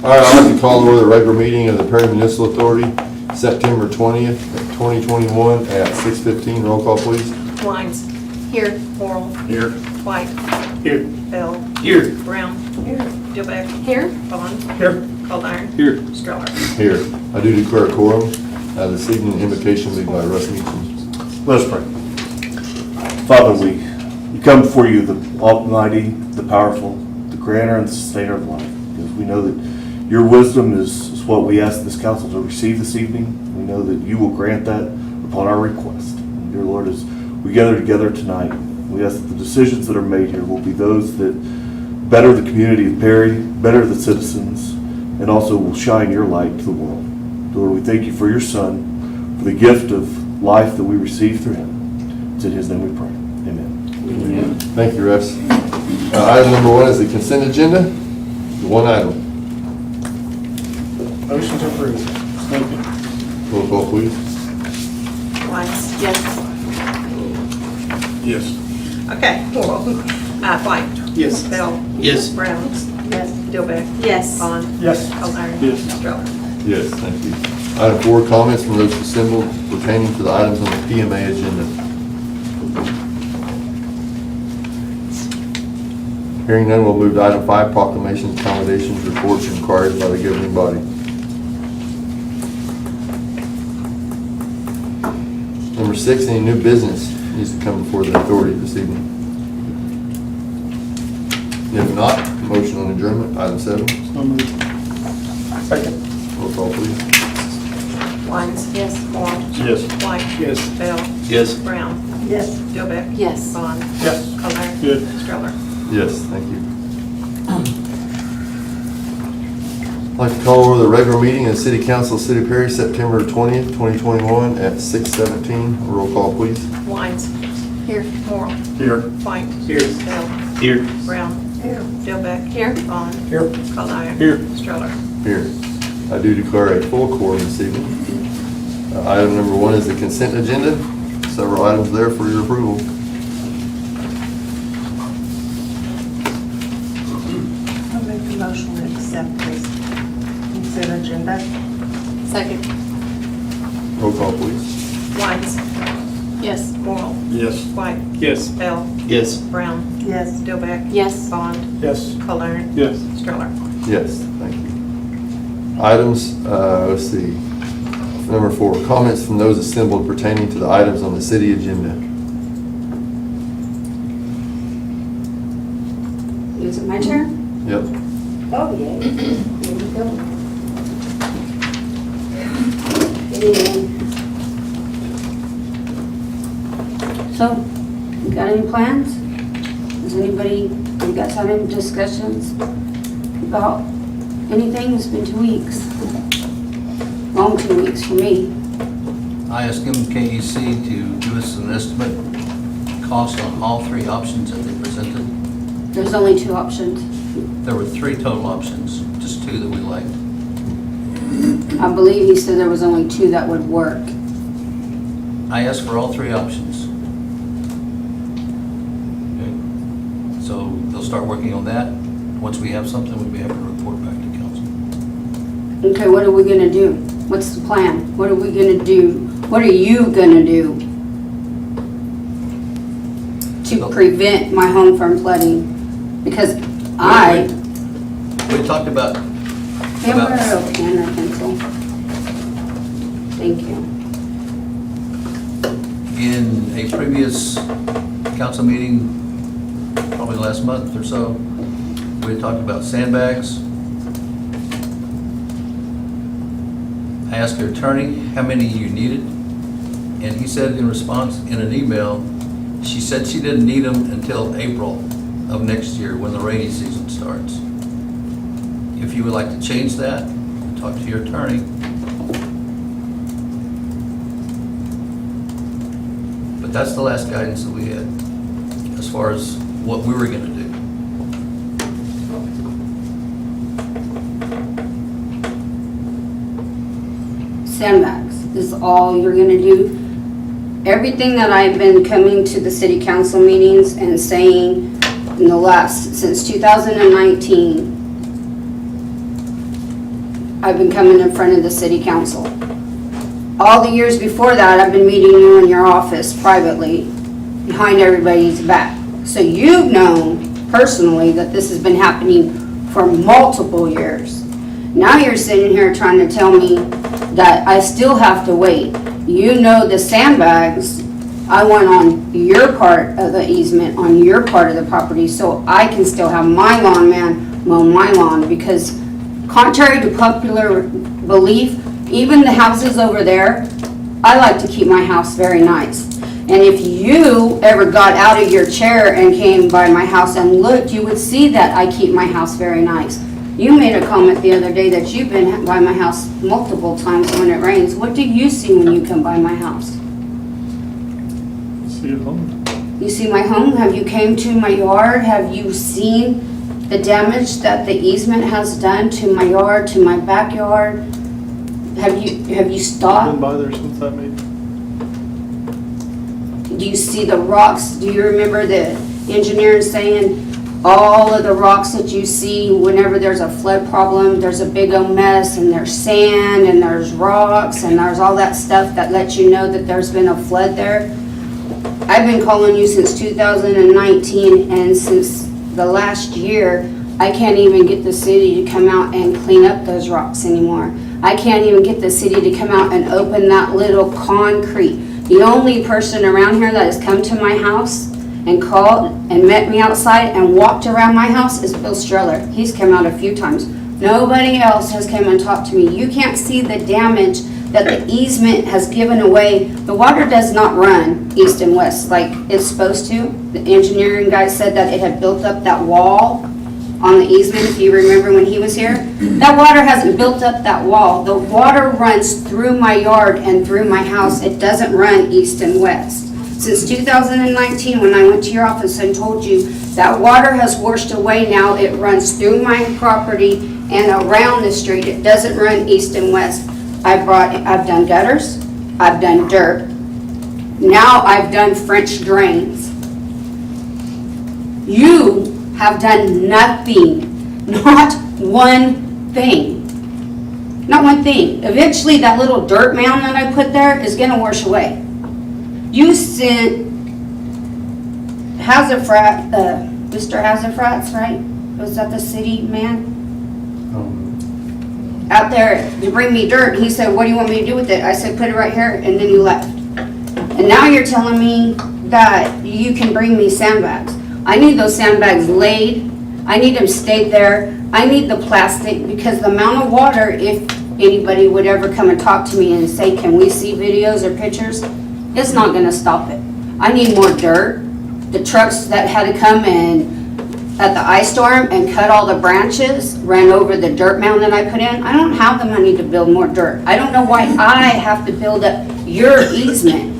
All right, I'd like to call to order the regular meeting of the Perry Municipal Authority, September 20th, 2021 at 6:15. Roll call, please. Wines. Here. Morrell. Here. White. Here. Bell. Here. Brown. Here. Dillbeck. Here. Bond. Here. Coldiron. Here. Stroller. Here. I do declare a quorum. This evening, invocation lead by Russ Meacham. Let us pray. Father, we come before you, the Almighty, the powerful, the creator and sustainer of life, because we know that your wisdom is what we ask this council to receive this evening. We know that you will grant that upon our request. And dear Lord, as we gather together tonight, we ask that the decisions that are made here will be those that better the community of Perry, better the citizens, and also will shine your light to the world. Lord, we thank you for your Son, for the gift of life that we receive through him. It's in his name we pray. Amen. Thank you, Russ. Item number 1 is the consent agenda. One item. Motion to approve. Second. Roll call, please. Wines. Yes. Yes. Okay. Morrell. White. Yes. Bell. Yes. Brown. Yes. Dillbeck. Yes. Bond. Yes. Coldiron. Yes. Stroller. Yes, thank you. Item 4, comments from those assembled pertaining to the items on the PMA agenda. Hearing none, we'll move to item 5, proclamations, accommodations, reports required by the governing body. Number 6, any new business needs to come before the authority this evening. If not, motion on adjournment, item 7. So moved. Second. Roll call, please. Wines. Yes. Morrell. Yes. White. Yes. Bell. Yes. Brown. Yes. Dillbeck. Yes. Bond. Yes. Coldiron. Yes. Stroller. Yes, thank you. I'd like to call over the regular meeting of the City Council of City of Perry, September 20th, 2021 at 6:17. Roll call, please. Wines. Here. Morrell. Here. White. Here. Bell. Here. Brown. Here. Dillbeck. Here. Bond. Here. Coldiron. Here. Stroller. Here. I do declare a full quorum this evening. Item number 1 is the consent agenda. Several items there for your approval. I'll make a motion to accept this consent agenda. Second. Roll call, please. Wines. Yes. Morrell. Yes. White. Yes. Bell. Yes. Brown. Yes. Dillbeck. Yes. Bond. Yes. Coldiron. Yes. Stroller. Yes, thank you. Items, let's see. Number 4, comments from those assembled pertaining to the items on the city agenda. Is it my turn? Yep. Oh, yeah. Here we go. And so, you got any plans? Has anybody, you guys had any discussions about anything? It's been 2 weeks. Long 2 weeks for me. I asked MKEC to give us an estimate cost on all 3 options that they presented. There's only 2 options. There were 3 total options, just 2 that we liked. I believe he said there was only 2 that would work. I asked for all 3 options. Okay. So they'll start working on that. Once we have something, we'll be able to report back to council. Okay, what are we gonna do? What's the plan? What are we gonna do? What are you gonna do to prevent my home from flooding? Because I, We talked about, remember a pen or pencil? Thank you. in a previous council meeting, probably last month or so, we had talked about sandbags. I asked our attorney how many you needed, and he said in response in an email, she said she didn't need them until April of next year when the rainy season starts. If you would like to change that, talk to your attorney. But that's the last guidance that we had as far as what we were gonna do. Sandbags is all you're gonna do. Everything that I've been coming to the city council meetings and saying in the last, since 2019, I've been coming in front of the city council. All the years before that, I've been meeting you in your office privately, behind everybody's back. So you've known personally that this has been happening for multiple years. Now you're sitting here trying to tell me that I still have to wait. You know the sandbags, I went on your part of the easement, on your part of the property, so I can still have my lawn man mow my lawn, because contrary to popular belief, even the houses over there, I like to keep my house very nice. And if you ever got out of your chair and came by my house and looked, you would see that I keep my house very nice. You made a comment the other day that you've been by my house multiple times when it rains. What do you see when you come by my house? See you home. You see my home? Have you came to my yard? Have you seen the damage that the easement has done to my yard, to my backyard? Have you Been stopped? by there since that meeting? Do you see the rocks? Do you remember the engineer saying all of the rocks that you see whenever there's a flood problem, there's a big old mess, and there's sand and there's rocks and there's all that stuff that lets you know that there's been a flood there? I've been calling you since 2019, and since the last year, I can't even get the city to come out and clean up those rocks anymore. I can't even get the city to come out and open that little concrete. The only person around here that has come to my house and called and met me outside and walked around my house is Bill Streller. He's come out a few times. Nobody else has come and talked to me. You can't see the damage that the easement has given away. The water does not run east and west like it's supposed to. The engineering guy said that it had built up that wall on the easement, if you remember when he was here. That water hasn't built up that wall. The water runs through my yard and through my house. It doesn't run east and west. Since 2019, when I went to your office and told you that water has washed away now, it runs through my property and around the street. It doesn't run east and west. I've done gutters, I've done dirt. Now I've done French drains. You have done nothing, not one thing. Not one thing. Eventually that little dirt mound that I put there is gonna wash away. You sent Hazafrat, Mr. Hazafrat's, right? Was that the city man? Out there to bring me dirt. He said, what do you want me to do with it? I said, put it right here, and then you left. And now you're telling me that you can bring me sandbags. I need those sandbags laid. I need them stayed there. I need the plastic, because the amount of water, if anybody would ever come and talk to me and say, can we see videos or pictures? It's not gonna stop it. I need more dirt. The trucks that had to come and at the ice storm and cut all the branches, ran over the dirt mound that I put in. I don't have the money to build more dirt. I don't know why I have to build up your easement.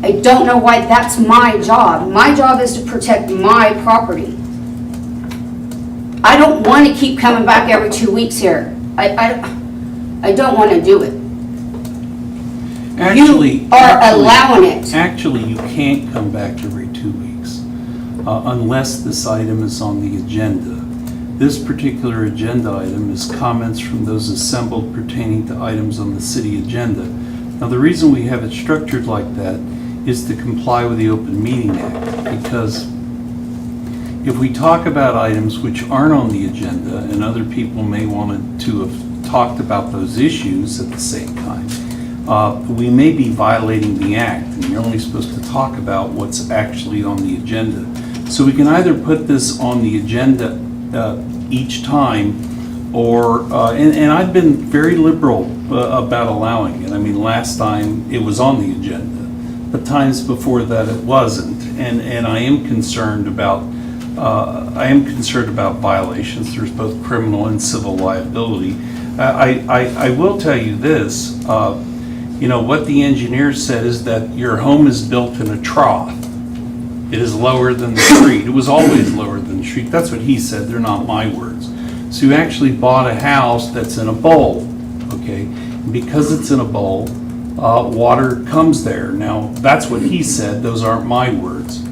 I don't know why that's my job. My job is to protect my property. I don't want to keep coming back every 2 weeks here. I don't want to do it. You are allowing it. Actually, you can't come back every 2 weeks unless this item is on the agenda. This particular agenda item is comments from those assembled pertaining to items on the city agenda. Now, the reason we have it structured like that is to comply with the Open Meeting Act, because if we talk about items which aren't on the agenda and other people may want to have talked about those issues at the same time, we may be violating the act, and you're only supposed to talk about what's actually on the agenda. So we can either put this on the agenda each time, or, and I've been very liberal about allowing it. I mean, last time it was on the agenda, but times before that it wasn't. And I am concerned about violations. There's both criminal and civil liability. I will tell you this, you know, what the engineer said is that your home is built in a trough. It is lower than the street. It was always lower than the street. That's what he said. They're not my words. So you actually bought a house that's in a bowl, okay? And because it's in a bowl, water comes there. Now, that's what he said. Those aren't my words.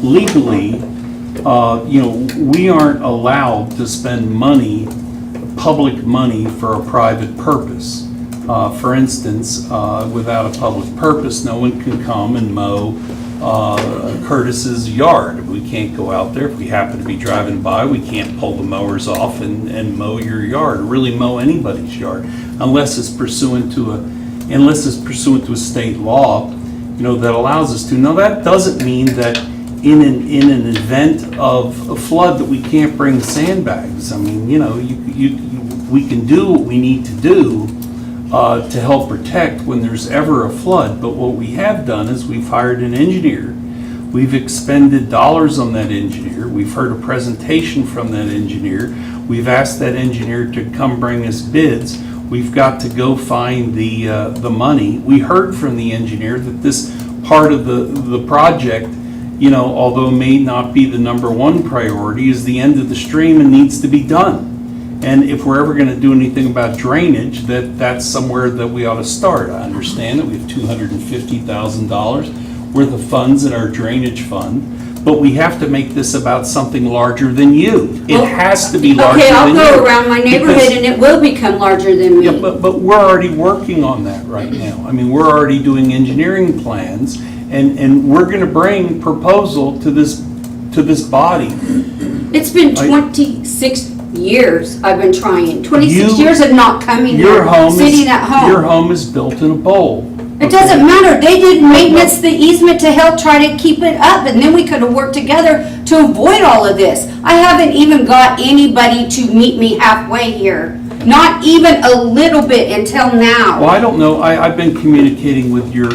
Legally, you know, we aren't allowed to spend money public money for a private purpose. For instance, without a public purpose, no one can come and mow Curtis's yard. We can't go out there. If we happen to be driving by, we can't pull the mowers off and mow your yard, or really mow anybody's yard, unless it's pursuant to a state law, that allows us to. Now, that doesn't mean that in an event of a flood that we can't bring sandbags. I mean, we can do what we need to do to help protect when there's ever a flood. But what we have done is we've hired an engineer. We've expended dollars on that engineer. We've heard a presentation from that engineer. We've asked that engineer to come bring us bids. We've got to go find the money. We heard from the engineer that this part of the project, although may not be the number one priority, is the end of the stream and needs to be done. And if we're ever going to do anything about drainage, that's somewhere that we ought to start. I understand that we have $250,000 worth of funds in our drainage fund, but we have to make this about something larger than you. It has to be larger than you. Okay, I'll go around my neighborhood and it will become larger than me. Yeah, but we're already working on that right now. I mean, we're already doing engineering plans, and we're going to bring proposal to this body. It's been 26 years I've been trying. 26 years of not coming Your here, home sitting at home. Your home is built in a bowl. It doesn't matter. They did maintenance the easement to help try to keep it up, and then we could have worked together to avoid all of this. I haven't even got anybody to meet me halfway here. Not even a little bit until now. Well, I don't know. I've been communicating with your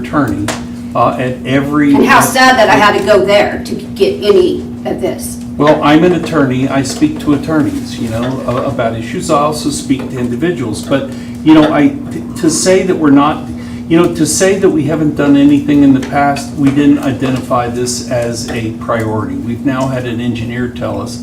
attorney at every. And how sad that I had to go there to get any of this. Well, I'm an attorney. I speak to attorneys, about issues. I also speak to individuals. But, to say that we're not, to say that we haven't done anything in the past, we didn't identify this as a priority. We've now had an engineer tell us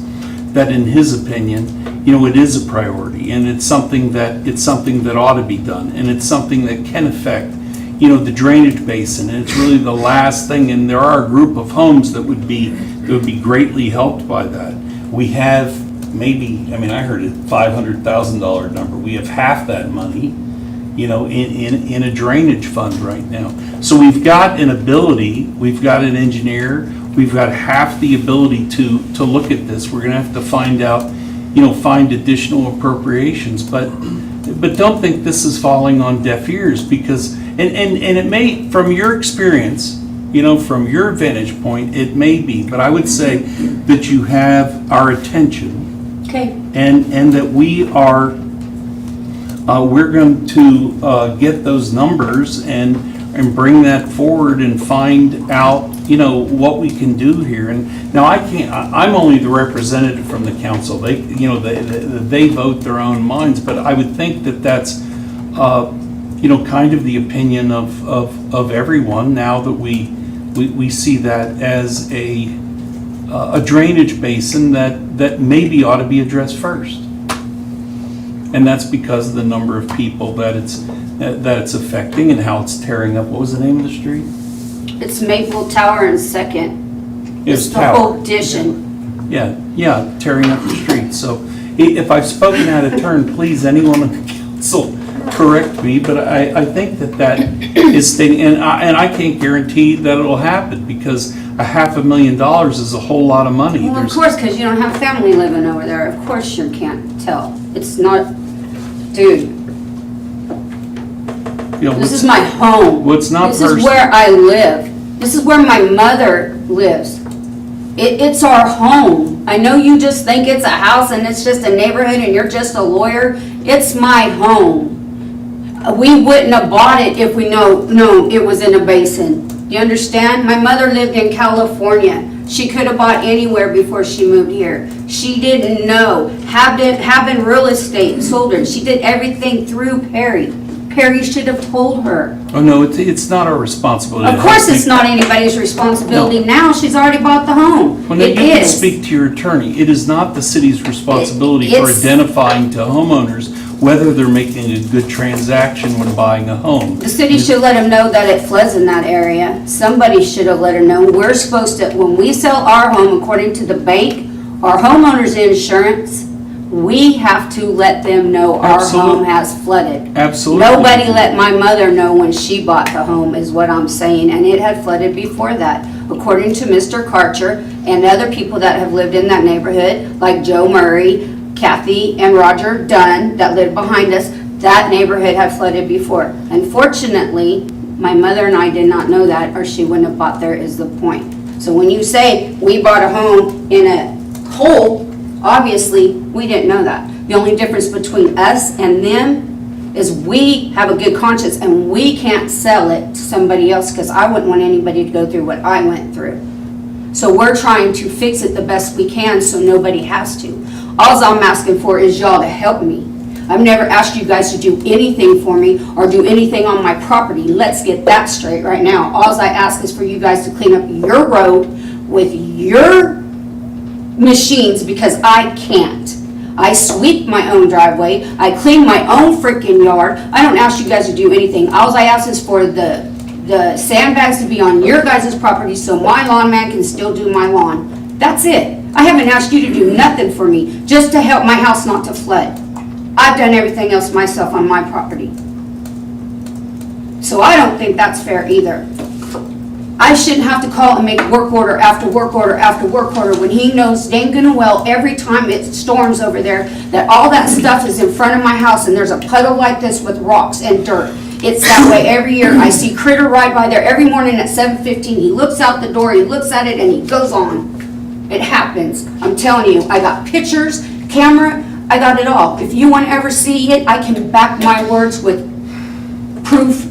that in his opinion, it is a priority, and it's something that ought to be done, and it's something that can affect, the drainage basin, and it's really the last thing. And there are a group of homes that would be greatly helped by that. We have maybe, I heard a $500,000 number. We have half that money, in a drainage fund right now. So we've got an ability, we've got an engineer, we've got half the ability to look at this. We're gonna have to find out, find additional appropriations, but don't think this is falling on deaf ears, because, and it may, from your experience, from your vantage point, it may be, but I would say that you have our attention. Okay. And that we're going to get those numbers and bring that forward and find out, what we can do here. And now I'm only the representative from the council. They vote their own minds, but I would think that that's, kind of the opinion of everyone, now that we see that as a drainage basin that maybe ought to be addressed first. And that's because of the number of people that it's affecting and how it's tearing up. What was the name of the street? It's Maple Tower and Second. It's the whole addition. Yeah, tearing up the street. So if I've spoken out of turn, please, anyone on the council, correct me, but I think that is stating, and I can't guarantee that it'll happen, because $500,000 is a whole lot of money. Well, of course, because you don't have family living over there. Of course you can't tell. It's not, dude. This is my home. What's not This is where I live. This is where my mother lives. It's our home. I know you just think it's a house and it's just a neighborhood and you're just a lawyer. It's my home. We wouldn't have bought it if we known it was in a basin. You understand? My mother lived in California. She could have bought anywhere before she moved here. She didn't know. Having real estate sold her. She did everything through Perry. Perry should have told her. Oh, no, it's not our responsibility. Of course it's not anybody's responsibility now. She's already bought the home. Well, you can speak to your attorney. It is not the city's responsibility for identifying to homeowners whether they're making a good transaction when buying a home. The city should let them know that it floods in that area. Somebody should have let her know. We're supposed to, when we sell our home, according to the bank, our homeowner's insurance, We have to let them know our Absolutely. home has flooded. Absolutely. Nobody let my mother know when she bought the home, is what I'm saying, and it had flooded before that. According to Mr. Karcher and other people that have lived in that neighborhood, like Joe Murray, Kathy, and Roger Dunn, that lived behind us, that neighborhood had flooded before. Unfortunately, my mother and I did not know that, or she wouldn't have bought there, is the point. So when you say we bought a home in a hole, obviously, we didn't know that. The only difference between us and them is we have a good conscience and we can't sell it to somebody else, because I wouldn't want anybody to go through what I went through. So we're trying to fix it the best we can so nobody has to. All I'm asking for is y'all to help me. I've never asked you guys to do anything for me or do anything on my property. Let's get that straight right now. All I ask is for you guys to clean up your road with your machines, because I can't. I sweep my own driveway. I clean my own freaking yard. I don't ask you guys to do anything. All I ask is for the sandbags to be on your guys' property so my lawn man can still do my lawn. That's it. I haven't asked you to do nothing for me, just to help my house not to flood. I've done everything else myself on my property. So I don't think that's fair either. I shouldn't have to call and make work order after work order after work order when he knows dang good and well every time it storms over there that all that stuff is in front of my house and there's a puddle like this with rocks and dirt. It's that way every year. I see Critter ride by there every morning at 7:15. He looks out the door, he looks at it, and he goes on. It happens. I'm telling you, I got pictures, camera, I got it all. If you want to ever see it, I can back my words with proof,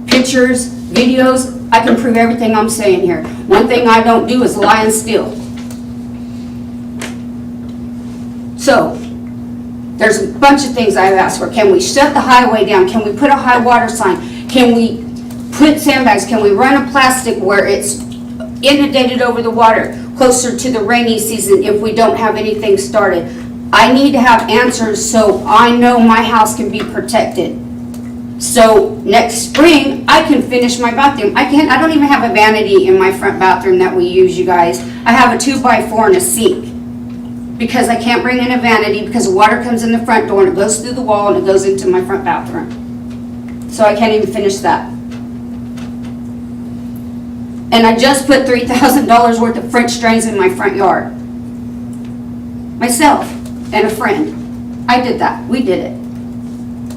pictures, videos. I can prove everything I'm saying here. One thing I don't do is lie and steal. So, there's a bunch of things I've asked for. Can we shut the highway down? Can we put a high water sign? Can we put sandbags? Can we run a plastic where it's inundated over the water closer to the rainy season if we don't have anything started? I need to have answers so I know my house can be protected. So next spring, I can finish my bathroom. I don't even have a vanity in my front bathroom that we use, you guys. I have a 2x4 and a sink. Because I can't bring in a vanity because the water comes in the front door and it goes through the wall and it goes into my front bathroom. So I can't even finish that. And I just put $3,000 worth of French drains in my front yard. Myself and a friend. I did that. We did it.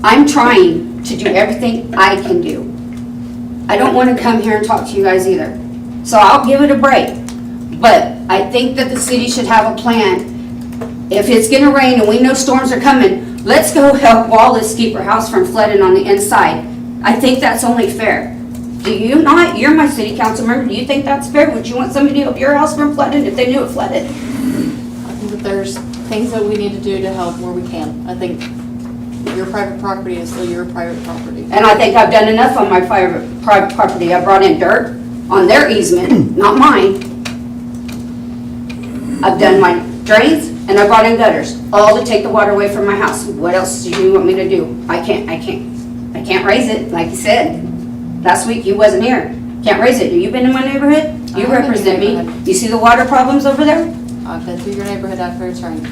I'm trying to do everything I can do. I don't want to come here and talk to you guys either. So I'll give it a break. But I think that the city should have a plan. If it's gonna rain and we know storms are coming, let's go help Wallace keep her house from flooding on the inside. I think that's only fair. Do you not? You're my city council member. Do you think that's fair? Would you want somebody to help your house from flooding if they knew it flooded? I think that there's things that we need to do to help where we can. I think your private property is still your private property. And I think I've done enough on my private property. I brought in dirt on their easement, not mine. I've done my drains and I brought in gutters, all to take the water away from my house. What else do you want me to do? I can't raise it, like you said. Last week you wasn't here. Can't raise it. Have you been in my neighborhood? You I've been in represent your me. neighborhood. You see the water problems over there? I've been through your neighborhood after it's rained.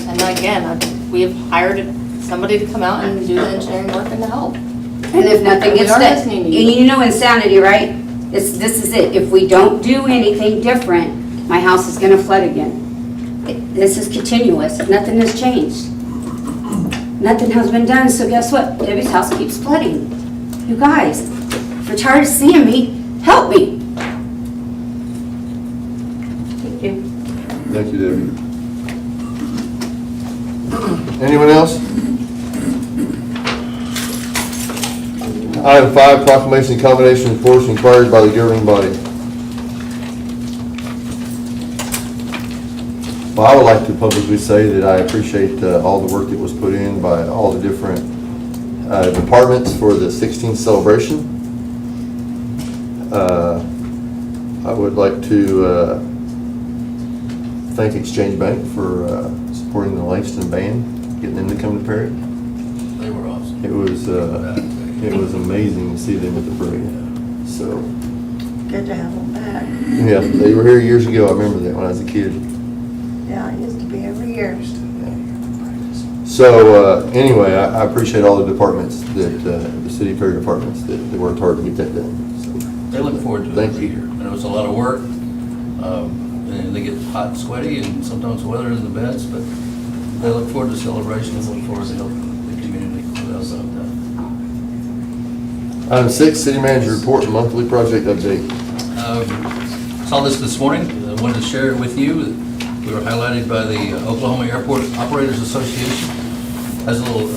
And again, we have hired somebody to come out and do the engineering work and to help. And if nothing We gets are done, listening to you. you know insanity, right? This is it. If we don't do anything different, my house is gonna flood again. This is continuous. Nothing has changed. Nothing has been done, so guess what? Debbie's house keeps flooding. You guys, if you're tired of seeing me, help me. Thank you. Thank you, Debbie. Anyone else? Item 5, proclamation and combination enforced required by the governing body. Well, I would like to publicly say that I appreciate all the work that was put in by all the different departments for the 16th celebration. I would like to thank Exchange Bank for supporting the Langston Band, getting them to come to Perry. They were awesome. It was amazing to see them at the parade. So, Good to have them back. yeah, they were here years ago. I remember that when I was a kid. Yeah, it used to be every Here. So, anyway, I appreciate all the departments the city fair departments that worked hard to get that done. So, They look forward to it Thank every you. year. And it was a lot of work. And they get hot and sweaty, and sometimes the weather isn't the best, but they look forward to celebrations, look forward to helping the community without that. Item 6, city manager report and monthly project update. Saw this morning, I wanted to share it with you. We were highlighted by the Oklahoma Airport Operators Association. Has a little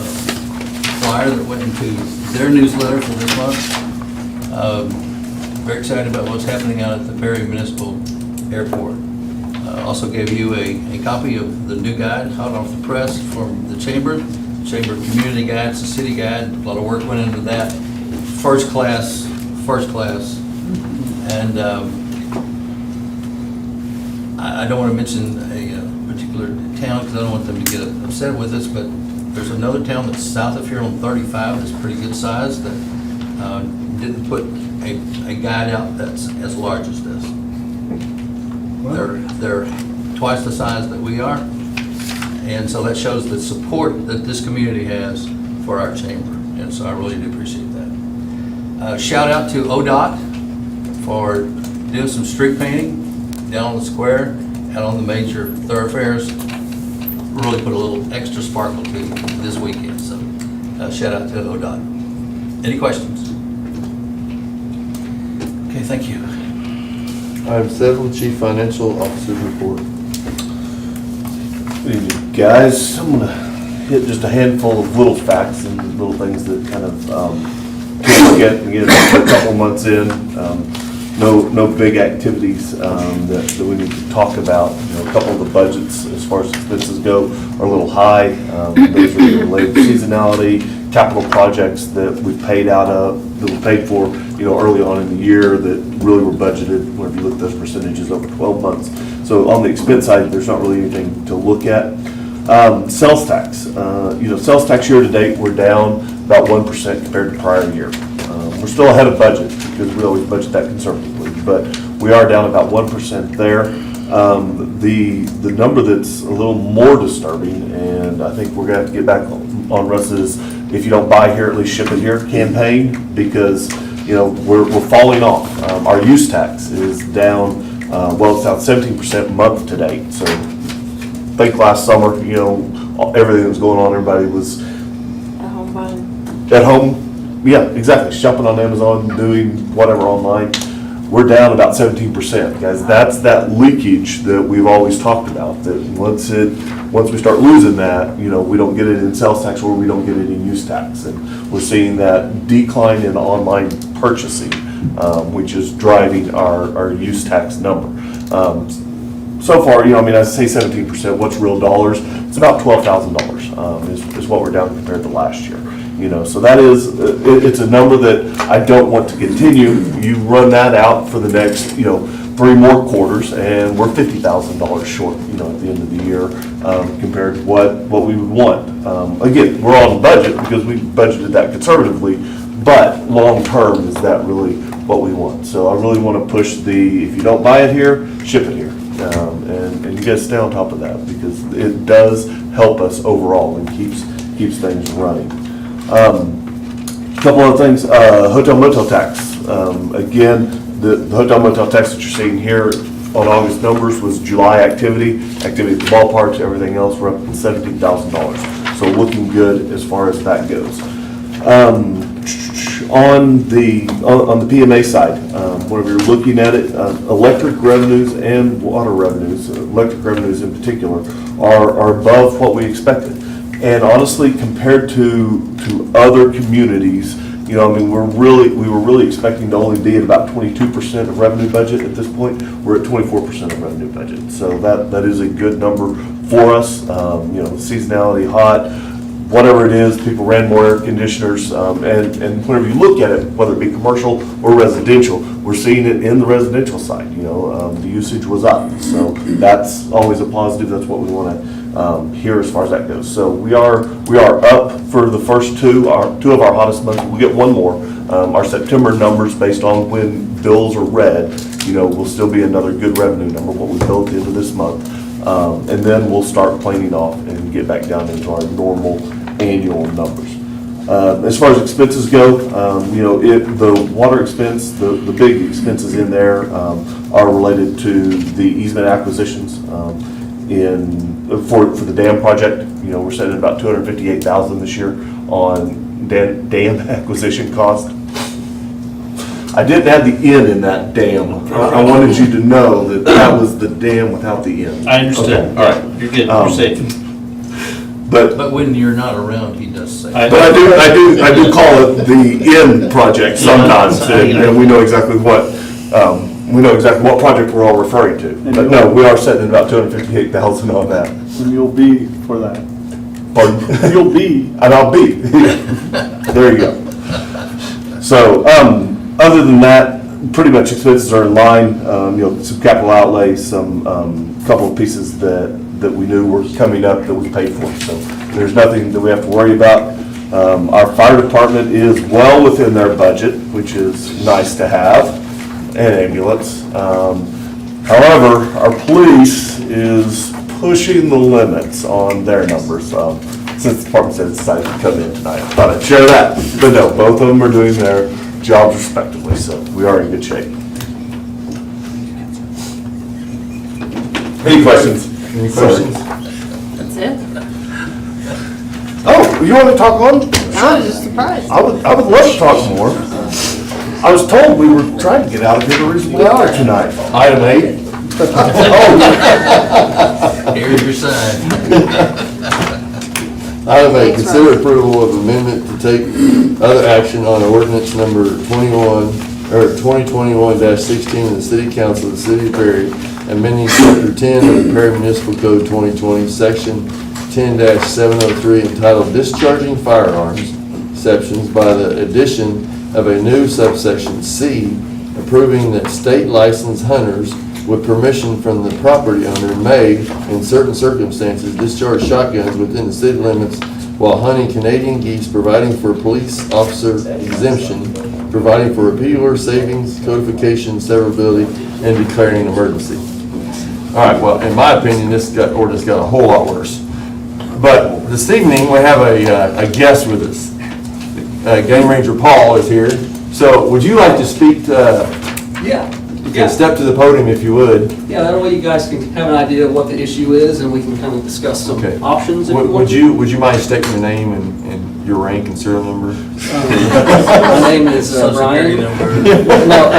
flyer that went into their newsletter for this month. Very excited about what's happening out at the Perry Municipal Airport. Also gave you a copy of the new guide, hot off the press from the Chamber Community Guide, it's a city guide, a lot of work went into that. First class. And I don't want to mention a particular town because I don't want them to get upset with us, but there's another town that's south of here on 35 that's pretty good size that didn't put a guide out that's as large as this. They're twice the size that we are, and so that shows the support that this community has for our chamber, and so I really do appreciate that. Shout out to ODOT for doing some street painting down on the square and on the major thoroughfares. Really put a little extra sparkle to this weekend, so shout out to ODOT. Any questions? Okay, thank you. Item 7, chief financial officer's report. Good evening, guys. I'm gonna hit just a handful of little facts and little things that kind of can get a couple months in. No big activities that we need to talk about. You know, a couple of the budgets as far as expenses go are a little high. Those are related to seasonality, capital projects that we paid for, you know, early on in the year that really were budgeted whenever you look at those percentages over 12 months. So on the expense side, there's not really anything to look at. Sales tax, sales tax year to date, we're down about 1% compared to prior year. We're still ahead of budget because we always budget that conservatively, but we are down about 1% there. The number that's a little more disturbing, and I think we're gonna have to get back on Russ's "if you don't buy here, at least ship it here" campaign, because we're falling off. Our use tax is down. It's down 17% month to date. So, I think last summer, everything that was going on, everybody was At home buying. at home. Yeah, exactly. Shopping on Amazon, doing whatever online. We're down about 17%, guys. That's that leakage that we've always talked about. That once we start losing that, we don't get it in sales tax or we don't get it in use tax, and we're seeing that decline in online purchasing, which is driving our use tax number. So far, I say 17%. What's real dollars? It's about $12,000 is what we're down compared to last year. So that is, it's a number that I don't want to continue. You run that out for the next, 3 more quarters, and we're $50,000 short, at the end of the year compared to what we would want. Again, we're on budget because we budgeted that conservatively, but long term, is that really what we want? So I really want to push if you don't buy it here, ship it here. And you guys stay on top of that because it does help us overall and keeps things running. A couple other things, hotel motel tax. Again, the hotel motel tax that you're seeing here on August numbers was July activity at the ballparks, everything else, we're up to $17,000. So looking good as far as that goes. On the PMA side, whenever you're looking at it, electric revenues and water revenues, electric revenues in particular, are above what we expected. And honestly, compared to other communities, we were really expecting to only be at about 22% of revenue budget at this point. We're at 24% of revenue budget. So that is a good number for us. Seasonality, hot, whatever it is, people ran more air conditioners, and whenever you look at it, whether it be commercial or residential, we're seeing it in the residential side. The usage was up, so that's always a positive. That's what we want to hear as far as that goes. So we are up for the first two of our hottest months. We'll get one more. Our September numbers, based on when bills are read, will still be another good revenue number, what we built into this month. And then we'll start planing off and get back down into our normal annual numbers. As far as expenses go, the water expense, the big expenses in there are related to the easement acquisitions for the dam project. We're setting about $258,000 this year on dam acquisition cost. I didn't add the "in" in that dam. I wanted you to know that that was the dam without the "in." I understand. Okay, all right. You're good, you're safe. But when you're not around, he does say. I do call it the "in" project sometimes, and we know exactly what project we're all referring to. But no, we are setting about $258,000 on that. And you'll be for that. Pardon? You'll be. And I'll be. There you go. So, other than that, pretty much expenses are in line. Some capital outlay, some couple of pieces that we knew were coming up that we paid for. So there's nothing that we have to worry about. Our fire department is well within their budget, which is nice to have, and ambulance. However, our police is pushing the limits on their numbers. Since the department said it's decided to come in tonight, I thought I'd share that. But no, both of them are doing their jobs respectively, so we are in good shape. Any questions? Any questions? That's it? Oh, you want to talk on? I was just surprised. I would love to talk more. I was told we were trying to get out of here a reasonable hour tonight. Item 8. Oh. Here's your sign. Item 8, Thanks, consider Ron. approval of amendment to take other action on ordinance number 2021-16 of the City Council of the City of Perry, amending Chapter 10 of the Perry Municipal Code 2020, Section 10-703, entitled Discharging Firearms, sections by the addition of a new subsection C, approving that state licensed hunters with permission from the property owner may, in certain circumstances, discharge shotguns within the city limits while hunting Canadian geese, providing for police officer exemption, providing for repealer savings, codification, severability, and declaring an emergency. All right, well, in my opinion, this ordinance got a whole lot worse. But this evening, we have a guest with us. Game Ranger Paul is here. So would you like to speak to, step to the podium if you would? Yeah, that way you guys can have an idea of what the issue is, and we can kind of discuss some Okay. options if you want. Would you mind stating your name and your rank and serial number? My name is Social Brian. Security number. No,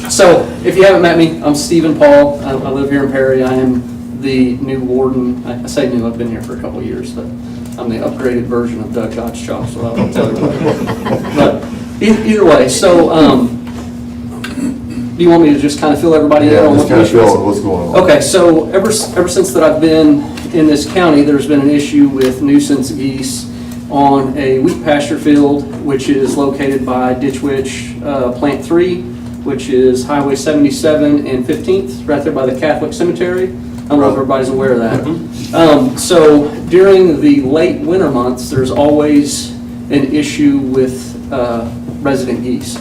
so if you haven't met me, I'm Stephen Paul. I live here in Perry. I am the new warden. I say new, I've been here for a couple of years, but I'm the upgraded version of Doug Gottschalk, so I'll tell you what. But either way, so do you want me to just kind of fill everybody in on Just what the kind of issue is? feel what's going on. Okay, so ever since that I've been in this county, there's been an issue with nuisance geese on a wheat pasture field, which is located by Ditch Witch Plant 3, which is Highway 77 and 15th, right there by the Catholic Cemetery. I don't know if everybody's aware of that. So during the late winter months, there's always an issue with resident geese.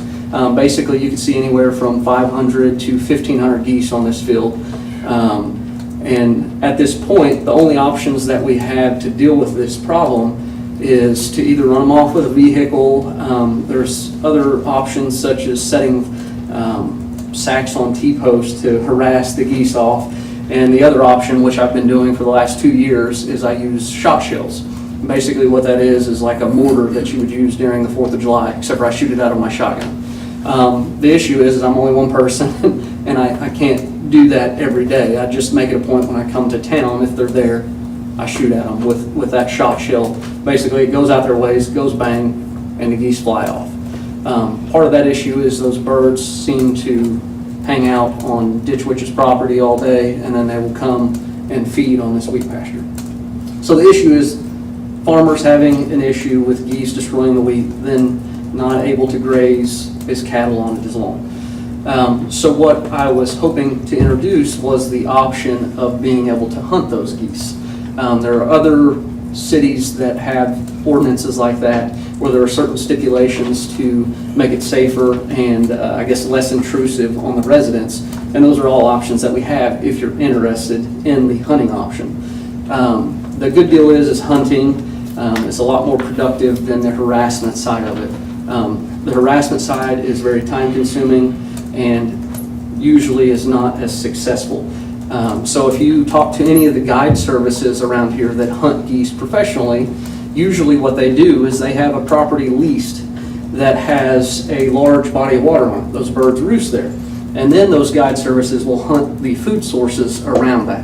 Basically, you can see anywhere from 500 to 1,500 geese on this field. And at this point, the only options that we have to deal with this problem is to either run them off with a vehicle. There's other options such as setting sacks on T-posts to harass the geese off. And the other option, which I've been doing for the last 2 years, is I use shot shells. Basically what that is like a mortar that you would use during the 4th of July, except for I shoot it out of my shotgun. The issue is I'm only one person, and I can't do that every day. I just make it a point when I come to town, if they're there, I shoot at them with that shot shell. Basically, it goes out their ways, goes bang, and the geese fly off. Part of that issue is those birds seem to hang out on Ditch Witch's property all day, and then they will come and feed on this wheat pasture. So the issue is farmers having an issue with geese destroying the wheat, then not able to graze his cattle on his lawn. So what I was hoping to introduce was the option of being able to hunt those geese. There are other cities that have ordinances like that where there are certain stipulations to make it safer and, I guess, less intrusive on the residents. And those are all options that we have if you're interested in the hunting option. The good deal is hunting is a lot more productive than the harassment side of it. The harassment side is very time-consuming and usually is not as successful. So if you talk to any of the guide services around here that hunt geese professionally, usually what they do is they have a property leased that has a large body of water on it. Those birds roost there. And then those guide services will hunt the food sources around that.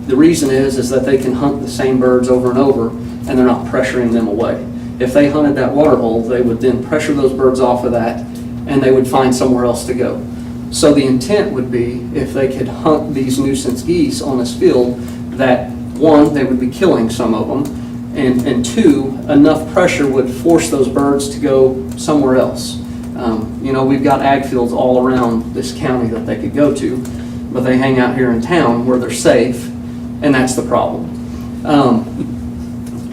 The reason is that they can hunt the same birds over and over and they're not pressuring them away. If they hunted that water hole, they would then pressure those birds off of that and they would find somewhere else to go. So the intent would be if they could hunt these nuisance geese on this field, that one, they would be killing some of them, and two, enough pressure would force those birds to go somewhere else. You know, we've got ag fields all around this county that they could go to, but they hang out here in town where they're safe, and that's the problem.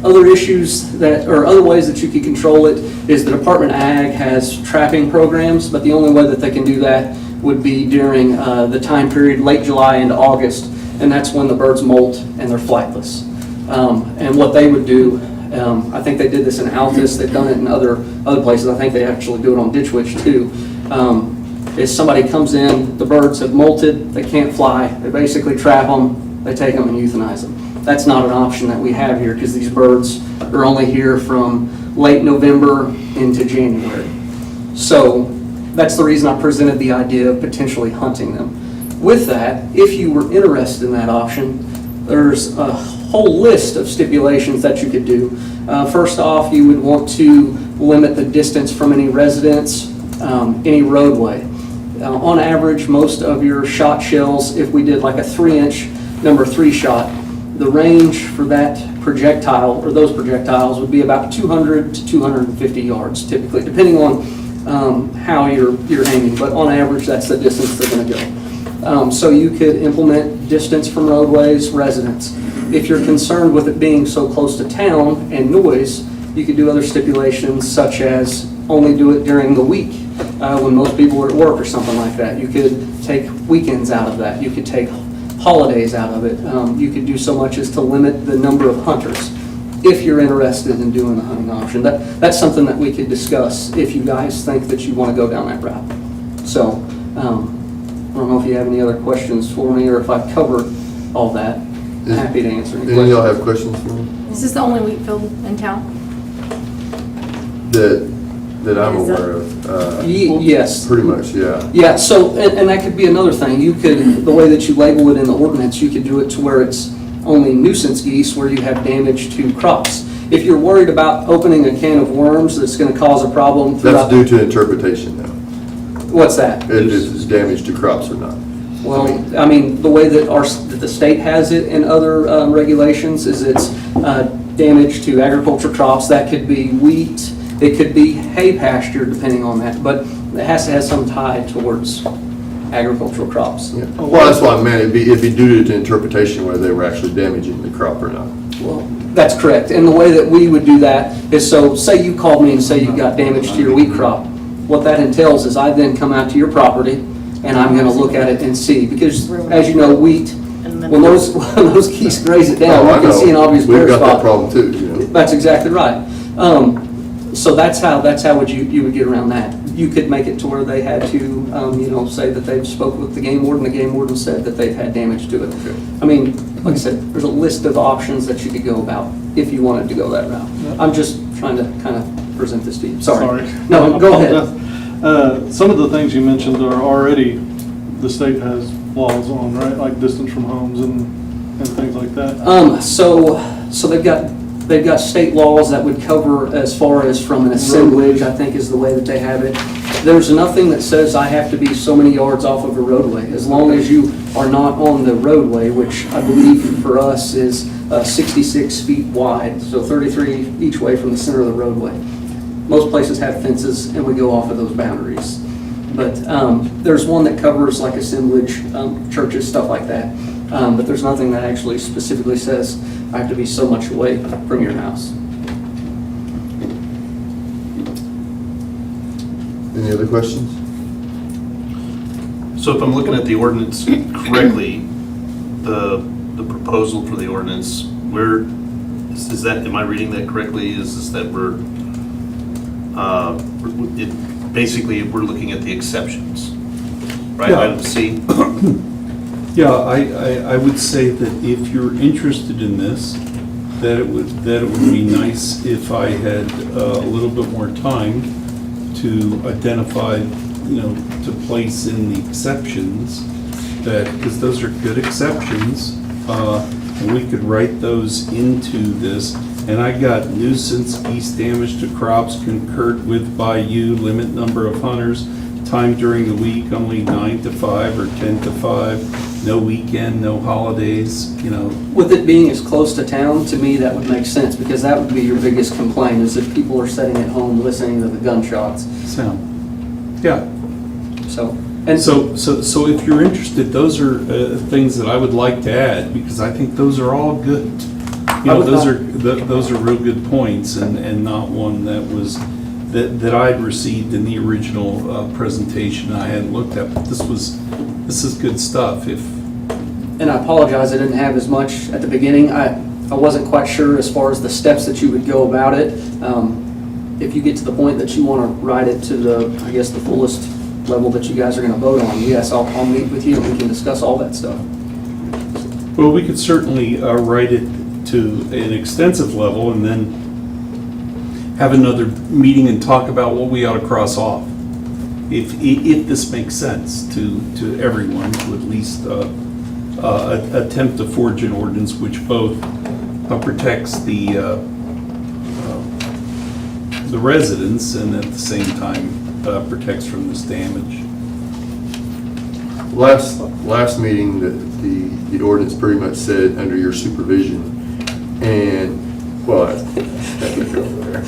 Other issues that, or other ways that you could control it is the Department of Ag has trapping programs, but the only way that they can do that would be during the time period late July into August, and that's when the birds molt and they're flightless. And what they would do, I think they did this in Altus, they've done it in other places, I think they actually do it on Ditch Witch too, is somebody comes in, the birds have molted, they can't fly, they basically trap them, they take them and euthanize them. That's not an option that we have here because these birds are only here from late November into January. So that's the reason I presented the idea of potentially hunting them. With that, if you were interested in that option, there's a whole list of stipulations that you could do. First off, you would want to limit the distance from any residence, any roadway. On average, most of your shot shells, if we did like a 3-inch number 3 shot, the range for that projectile, or those projectiles, would be about 200 to 250 yards typically, depending on how you're aiming, but on average, that's the distance they're going to go. So you could implement distance from roadways, residents. If you're concerned with it being so close to town and noise, you could do other stipulations such as only do it during the week when most people are at work or something like that. You could take weekends out of that. You could take holidays out of it. You could do so much as to limit the number of hunters if you're interested in doing the hunting option. That's something that we could discuss if you guys think that you want to go down that route. So I don't know if you have any other questions for me or if I've covered all that. Happy to answer any Any of y'all questions. have questions for me? Is this the only wheat field in town? That I'm aware of? Yes. Pretty much, yeah. Yeah, so, and that could be another thing. You could, the way that you label it in the ordinance, you could do it to where it's only nuisance geese where you have damage to crops. If you're worried about opening a can of worms that's going to cause a problem That's throughout. due to interpretation now, What's that? if it's damage to crops or not. Well, I mean, the way that that the state has it in other regulations is it's damage to agriculture crops. That could be wheat, it could be hay pasture, depending on that, but it has to have some tie towards agricultural crops. Yeah. Well, that's what I meant, it'd be due to interpretation whether they were actually damaging the crop or not. Well, that's correct. And the way that we would do that is, so say you called me and say you got damage to your wheat crop. What that entails is I then come out to your property and I'm going to look at it and see, because as you know, wheat, when those geese graze it down, Oh, you I can see an know. obvious bare We've got that spot. problem too, you know. That's exactly right. So that's how would you would get around that. You could make it to where they had to, say that they've spoke with the game warden. The game warden said that they've had damage to it. Okay. I mean, like I said, there's a list of options that you could go about if you wanted to go that route. I'm just trying to kind of present this to you. Sorry. No, I go ahead. apologize. Some of the things you mentioned are already, the state has laws on, right? Like distance from homes and things like that. So they've got state laws that would cover as far as from an assemblage, I think is the way that they have it. There's nothing that says I have to be so many yards off of a roadway, as long as you are not on the roadway, which I believe for us is 66 feet wide, so 33 each way from the center of the roadway. Most places have fences and we go off of those boundaries. But there's one that covers like assemblage, churches, stuff like that. But there's nothing that actually specifically says I have to be so much away from your house. Any other questions? So if I'm looking at the ordinance correctly, the proposal for the ordinance, where, is that, am I reading that correctly? Is this that basically, we're looking at the exceptions, right? Yeah. Item C? Yeah, I would say that if you're interested in this, that it would be nice if I had a little bit more time to identify, to place in the exceptions, because those are good exceptions, and we could write those into this. And I got nuisance, geese damage to crops concurred with by you, limit number of hunters, time during the week, only 9 to 5 or 10 to 5, no weekend, no holidays, With it being as close to town, to me, that would make sense, because that would be your biggest complaint, is if people are sitting at home listening to the gunshots. Yeah. So, So if you're interested, those are things that I would like to add, because I think those are all good. Those are real good points, and not one that was, that I'd received in the original presentation I hadn't looked at, but this is good stuff. and I apologize, I didn't have as much at the beginning. I wasn't quite sure as far as the steps that you would go about it. If you get to the point that you want to write it to the, I guess, the fullest level that you guys are going to vote on, yes, I'll meet with you and we can discuss all that stuff. Well, we could certainly write it to an extensive level and then have another meeting and talk about what we ought to cross off. If this makes sense to everyone, to at least attempt to forge an ordinance which both protects the residents and at the same time protects from this damage. Last meeting, the ordinance pretty much said under your supervision, and, well, that's over there.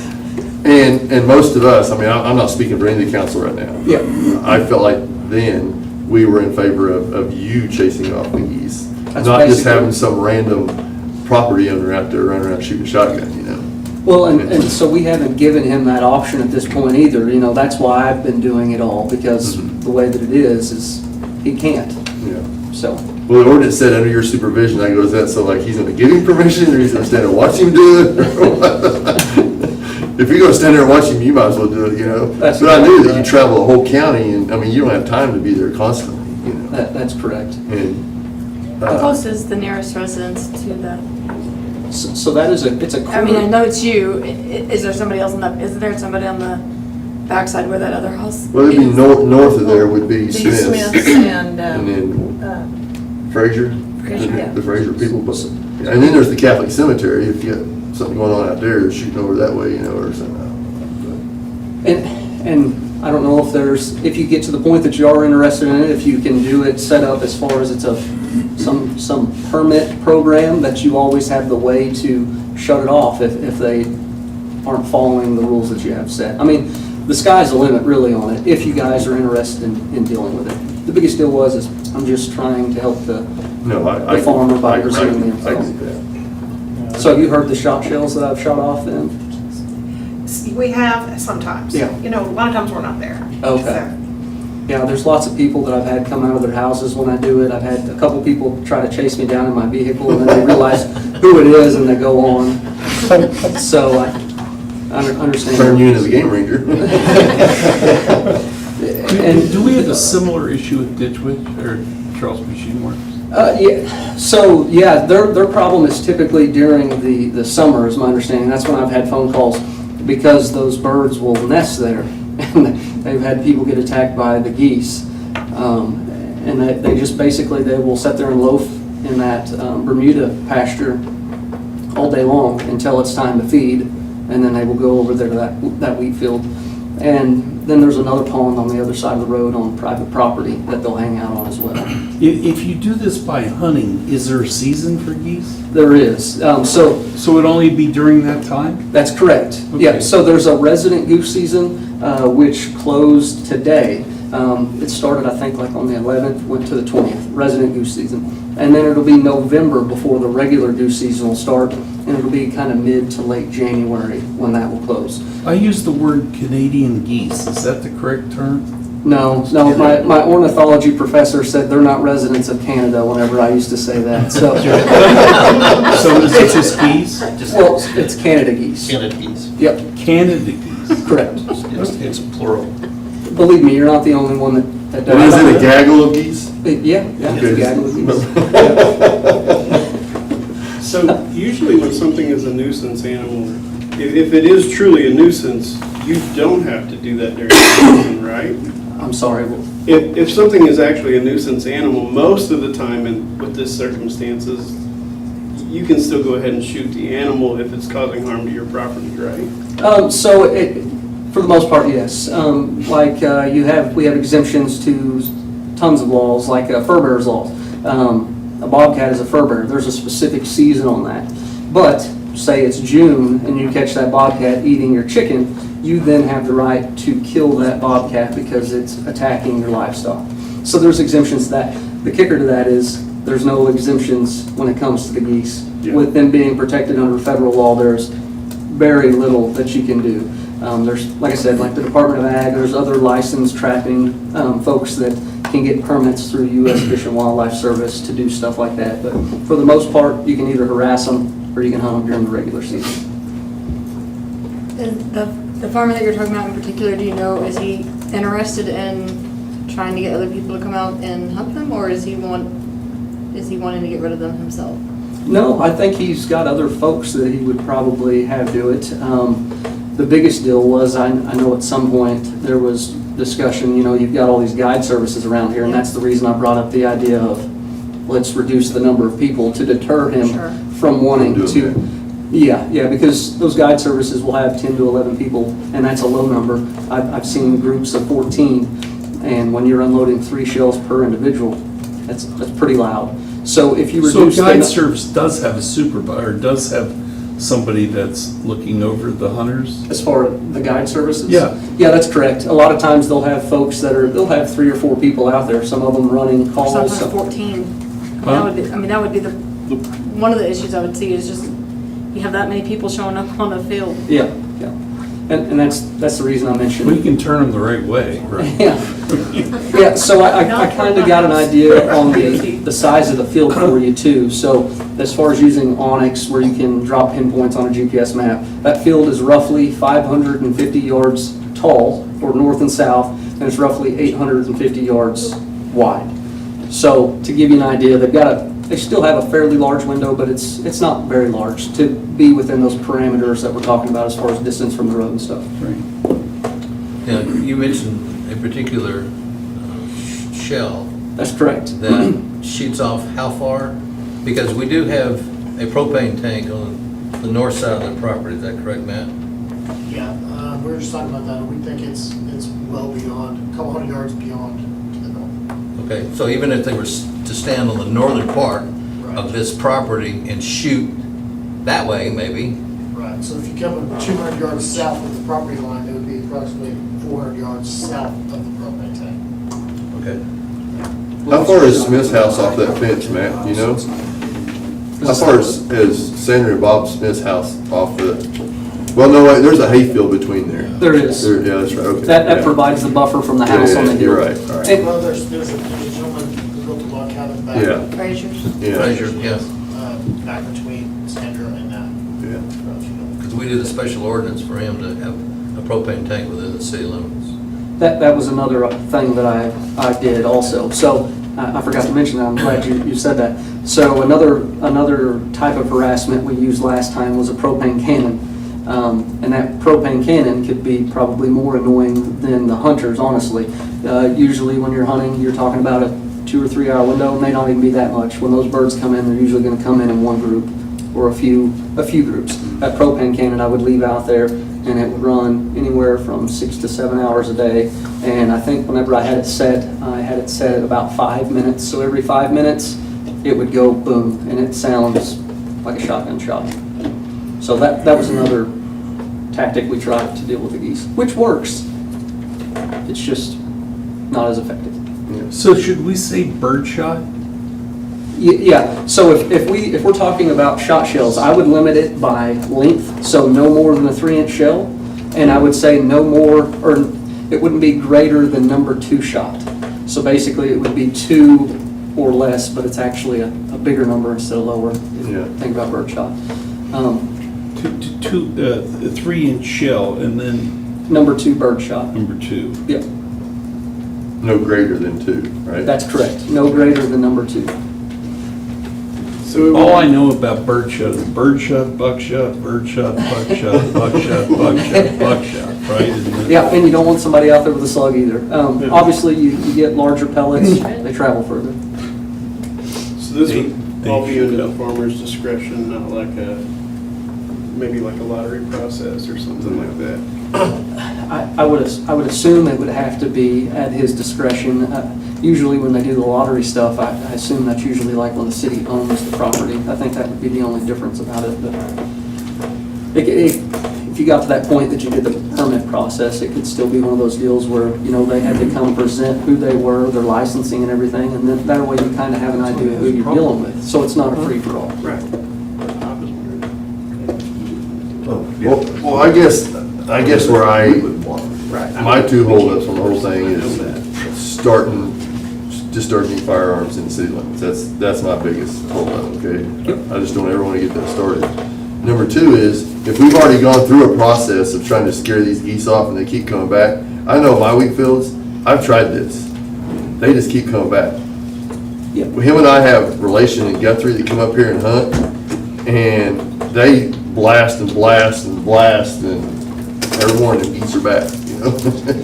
And most of us, I mean, I'm not speaking for any of the council right now. Yeah. I felt like then we were in favor of you chasing off the geese, That's not just basically- having some random property owner out there running around shooting a shotgun, Well, and so we haven't given him that option at this point either. That's why I've been doing it all, because the way that it is he can't. Yeah. So, Well, the ordinance said under your supervision, I go, is that so like he's gonna give him permission, or he's gonna stand there and watch him do it? or what? If you're gonna stand there and watch him, you might as well do it, That's But I knew that right. you travel the whole county, and, I mean, you don't have time to be there constantly, that's correct. And, How close is the nearest residence to the, So that is it's a I mean, I quarter, know it's you. Is there somebody else is there somebody on the backside where that other house? well, it'd be is? north of there would be The Smith's. Smiths and, And then Fraser, Fraser, yeah. the Fraser people, and then there's the Catholic cemetery, if you got something going on out there, shooting over that way, or something. and I don't know if you get to the point that you are interested in it, if you can do it set up as far as it's some permit program that you always have the way to shut it off if they aren't following the rules that you have set. I mean, the sky's the limit really on it, if you guys are interested in dealing with it. The biggest deal is I'm just trying to help the farmer by presenting I themselves. can see that. So have you heard the shot shells that I've shot off then? We have sometimes. Yeah. A lot of times we're not there. Okay. So, Yeah, there's lots of people that I've had come out of their houses when I do it. I've had a couple people try to chase me down in my vehicle, and then they realize who it is and they go on. So I understand. Turn you into the game ranger. And Do we have a similar issue with Ditch Witch or Charles Machine Works? their problem is typically during the summer, is my understanding. That's when I've had phone calls, because those birds will nest there. And they've had people get attacked by the geese. And they just basically, they will sit there and loaf in that Bermuda pasture all day long until it's time to feed. And then they will go over there to that wheat field. And then there's another pond on the other side of the road on private property that they'll hang out on as well. If you do this by hunting, is there a season for geese? There is. So it'd only be during that time? that's correct. Okay. Yeah, so there's a resident goose season, which closed today. It started, I think, like on the 11th, went to the 20th, resident goose season. And then it'll be November before the regular goose season will start, and it'll be kind of mid to late January when that will close. I use the word Canadian geese. Is that the correct term? No, my ornithology professor said they're not residents of Canada whenever I used to say that, so. So is it just geese? Well, it's Canada geese. Canada geese. Yep, Canada geese. correct. It's plural. Believe me, you're not the only one that And is does. it a gaggle of geese? Yeah, it's a Okay. gaggle of geese. So usually when something is a nuisance animal, if it is truly a nuisance, you don't have to do that during the season, right? I'm sorry, well, If something is actually a nuisance animal, most of the time with this circumstances, you can still go ahead and shoot the animal if it's causing harm to your property, right? so for the most part, yes. We have exemptions to tons of laws, like fur bearers laws. A bobcat is a fur bearer. There's a specific season on that. But say it's June and you catch that bobcat eating your chicken, you then have the right to kill that bobcat because it's attacking your livestock. So there's exemptions to that. The kicker to that is there's no exemptions when it comes to the geese. Yeah. With them being protected under federal law, there's very little that you can do. There's, like I said, like the Department of Ag, there's other licensed trapping folks that can get permits through U.S. Fish and Wildlife Service to do stuff like that. But for the most part, you can either harass them or you can hunt them during the regular season. The farmer that you're talking about in particular, do you know, is he interested in trying to get other people to come out and hunt them, or is he wanting to get rid of them himself? No, I think he's got other folks that he would probably have do it. The biggest deal was, I know at some point there was discussion, you've got all these guide services around here, and that's the reason I brought up the idea of let's reduce the number of people to deter him Sure. from wanting From doing to. Yeah, because those guide services will have 10 to 11 people, and that's a low number. I've seen groups of 14, and when you're unloading 3 shells per individual, that's pretty loud. So if you So reduce guide the, service does have a supervisor, does have somebody that's looking over the hunters? as far as the guide services? Yeah. Yeah, that's correct. A lot of times they'll have folks they'll have 3 or 4 people out there, some of them running calls. Sometimes some- 14. Huh? That would be one of the issues I would see is just, you have that many people showing up on a field. Yeah. And that's the reason I mentioned. We can turn them the right way, right? Yeah, so I kind of got an idea on the size of the field for you too. So as far as using Onyx, where you can drop pinpoints on a GPS map, that field is roughly 550 yards tall for north and south, and it's roughly 850 yards wide. So to give you an idea, they still have a fairly large window, but it's not very large to be within those parameters that we're talking about as far as distance from the road and stuff. Now, you mentioned a particular shell That's correct. that shoots off how far? Because we do have a propane tank on the north side of the property, is that correct, Matt? Yeah, we were just talking about that. We think it's well beyond, a couple hundred yards beyond to the north. Okay, so even if they were to stand on the northern part of this property and shoot that way, maybe, Right, so if you come 200 yards south of the property line, it would be approximately 400 yards south of the propane tank. okay. How far is Smith's house off that fence, Matt, you know? How far is Sandra and Bob Smith's house off the, well, no, wait, there's a hayfield between there. There is. Yeah, that's right, okay. That Yeah. provides the buffer from the Yeah, house on the hill. You're right, all right. And- Well, there's a gentleman who built a log cabin back. Yeah. Fraziers. Yeah. Frazier, yeah, Back between Sandra and that. Yeah. because we did a special ordinance for him to have a propane tank within the city limits. That was another thing that I did also. So I forgot to mention that. I'm glad you said that. So another type of harassment we used last time was a propane cannon. And that propane cannon could be probably more annoying than the hunters, honestly. Usually when you're hunting, you're talking about a 2 or 3 hour window. It may not even be that much. When those birds come in, they're usually going to come in one group or a few groups. That propane cannon I would leave out there, and it would run anywhere from 6 to 7 hours a day. And I think whenever I had it set at about 5 minutes. So every 5 minutes, it would go boom, and it sounds like a shotgun shot. So that was another tactic we tried to deal with the geese, which works. It's just not as effective. So should we say bird shot? Yeah, so if we're talking about shot shells, I would limit it by length, so no more than a 3-inch shell. And I would say no more, or it wouldn't be greater than number 2 shot. So basically it would be 2 or less, but it's actually a bigger number instead of lower. If you Yeah. think about bird shot. 3-inch shell and then Number 2 bird shot. number 2. Yeah, No greater than 2, right? that's correct. No greater than number 2. So it All would- I know about bird shot is bird shot, buckshot, bird shot, buckshot, buckshot, buckshot, buckshot, right? Isn't it? Yeah, and you don't want somebody out there with a slug either. Obviously, you get larger pellets, they travel further. So this would They all be should under go. the farmer's discretion, not like maybe like a lottery process or something like that. I would assume it would have to be at his discretion. Usually when they do the lottery stuff, I assume that's usually like when the city owns the property. I think that would be the only difference about it. But if you got to that point that you did the permit process, it could still be one of those deals where, they had to come present who they were, their licensing and everything, and then that way you kind of have an idea of who you're dealing with. So it's not a free-for-all. Right. Well, I guess where my 2 holdups on the whole thing is discharging firearms in city limits. That's my biggest holdup, okay? I just don't ever want to get that started. Number 2 is, if we've already gone through a process of trying to scare these geese off and they keep coming back, I know my wheat fields, I've tried this. They just keep coming back. Yep. Him and I have relation in Guthrie that come up here and hunt, and they blast and blast and blast, and every morning the geese are back,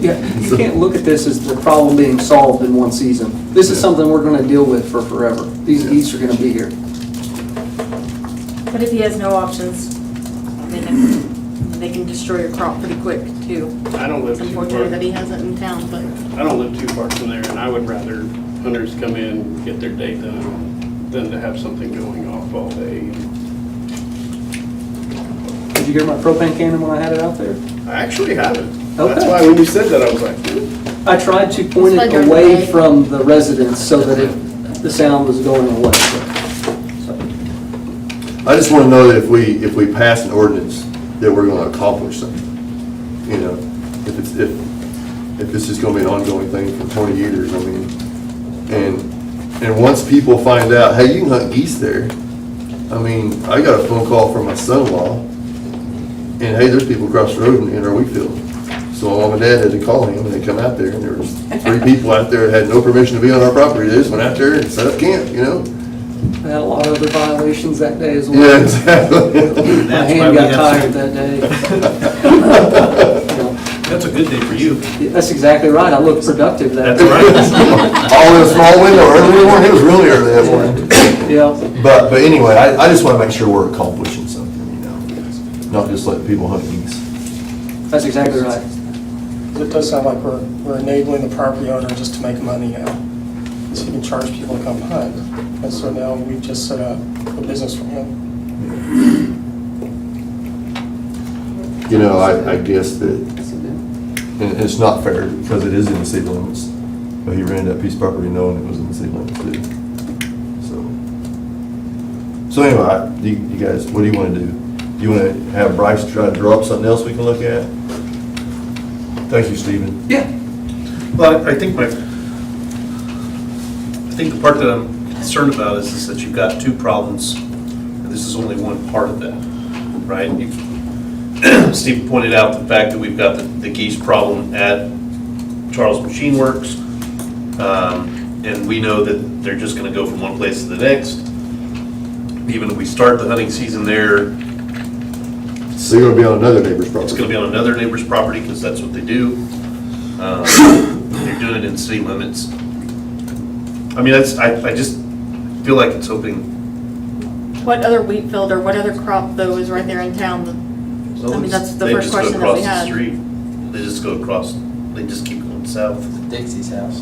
Yeah, you So- can't look at this as the problem being solved in one season. This is something we're going to deal with for forever. These geese are going to be here. But if he has no options, then they can destroy your crop pretty quick too. I don't live It's too far. unfortunate that he has it in town, but I don't live too far from there, and I would rather hunters come in, get their day done, than to have something going off all day. Did you hear my propane cannon when I had it out there? I actually haven't. Okay. That's why when you said that, I was like, I tried to point It's like it during the away day. from the residents so that the sound was going away. I just want to know that if we pass an ordinance, that we're going to accomplish something. If this is going to be an ongoing thing for 20 years, I mean, and once people find out, hey, you can hunt geese there. I mean, I got a phone call from my son-in-law, and hey, there's people across the road in our wheat field. So my mom and dad had to call him, and they come out there, and there was 3 people out there that had no permission to be on our property. They just went out there and set up camp, We had a lot of other violations that day as well. Yeah, exactly. My hand got tired that day. That's a good day for you. That's exactly right. I looked productive that That's day. right. All in a small window, early in the morning, it was really early that morning. Yeah. But anyway, I just want to make sure we're accomplishing something, not just letting people hunt geese. That's exactly right. It does sound like we're enabling the property owner just to make money now. So he can charge people to come hunt. And so now we've just set up a business for him. I guess that, and it's not fair because it is in the city limits, but he ran that piece of property knowing it was in the city limits too. So anyway, you guys, what do you want to do? Do you want to have Bryce try to draw up something else we can look at? Thank you, Stephen. Yeah. Well, I think the part that I'm concerned about is that you've got 2 problems, and this is only one part of that, right? Steve pointed out the fact that we've got the geese problem at Charles Machine Works, and we know that they're just gonna go from one place to the next. Even if we start the hunting season there, So you're going to be on another neighbor's property? it's gonna be on another neighbor's property, because that's what they do. They're doing it in city limits. I mean, I just feel like it's hoping. what other wheat field or what other crop though is right there in town? That's the first question that we had. They just go across, they just keep going south, Dixie's house.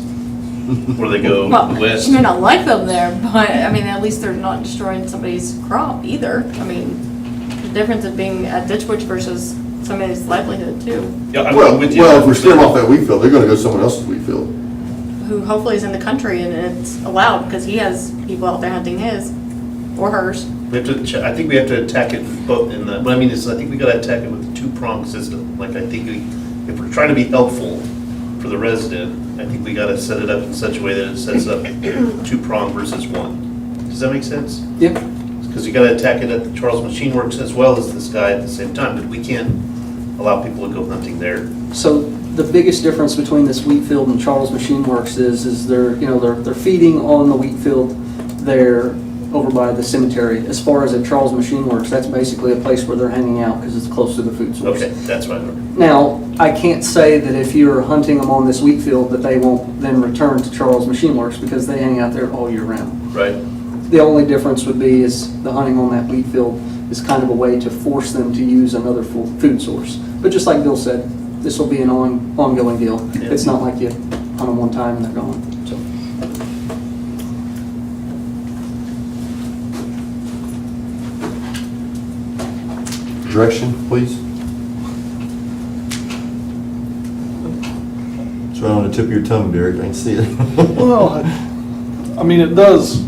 or they go Well, west. you may not like them there, but at least they're not destroying somebody's crop either. The difference of being at Ditch Witch versus somebody's livelihood too. Yeah, I'm Well, with you. if we steer them off that wheat field, they're going to go to someone else's wheat field. who hopefully is in the country and it's allowed because he has people out there hunting his or hers. We have to, I think we have to attack it both in the, what I mean is, I think we gotta attack it with a two-pronged system. Like, I think if we're trying to be helpful for the resident, I think we gotta set it up in such a way that it sets up two-pronged versus one. Does that make sense? Yep. Because you gotta attack it at the Charles Machine Works as well as this guy at the same time, but we can't allow people to go hunting there. So the biggest difference between this wheat field and Charles Machine Works is they're, you know, they're feeding on the wheat field there over by the cemetery. As far as at Charles Machine Works, that's basically a place where they're hanging out because it's close to the food source. Okay, that's what I remember. Now, I can't say that if you're hunting them on this wheat field that they won't then return to Charles Machine Works because they hang out there all year round. Right. The only difference would be is the hunting on that wheat field is kind of a way to force them to use another food source. But just like Bill said, this will be an ongoing deal. Yeah. It's not like you hunt them one time and they're gone. So, Direction, please. It's right on the tip of your tongue, Derek, I can see it. Well, I mean, it does,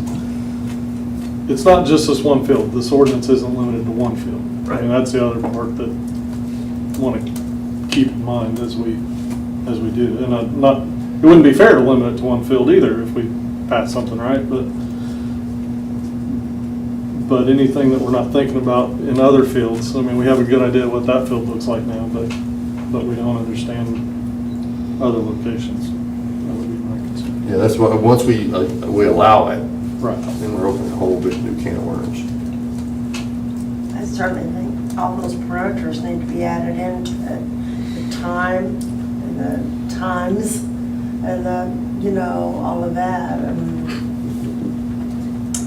it's not just this one field. This ordinance isn't limited to one field. I mean, that's the other part that I want to keep in mind as we do. And it wouldn't be fair to limit it to one field either if we pass something, right? But anything that we're not thinking about in other fields, I mean, we have a good idea what that field looks like now, but we don't understand other locations. That would be my concern. Yeah, that's what, once we allow it, Right. then we're opening a whole big new can of worms. I certainly think all those parameters need to be added into it. The time, and the times, and all of that. I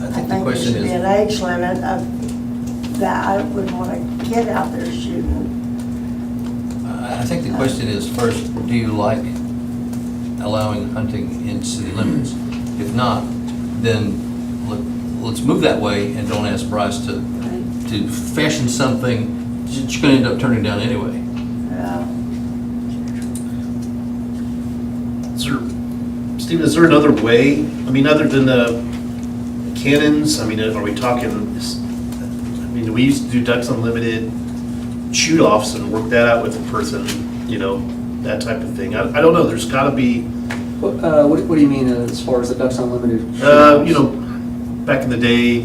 I think the think there question should be an is, age limit of that. I wouldn't want a kid out there shooting. I think the question is first, do you like allowing hunting in city limits? If not, then let's move that way and don't ask Bryce to fashion something that you're going to end up turning down anyway. Stephen, is there another way? I mean, other than the cannons, I mean, are we talking, we used to do Ducks Unlimited shoot-offs and work that out with the person, that type of thing. I don't know, there's gotta be, what do you mean as far as the Ducks Unlimited? back in the day,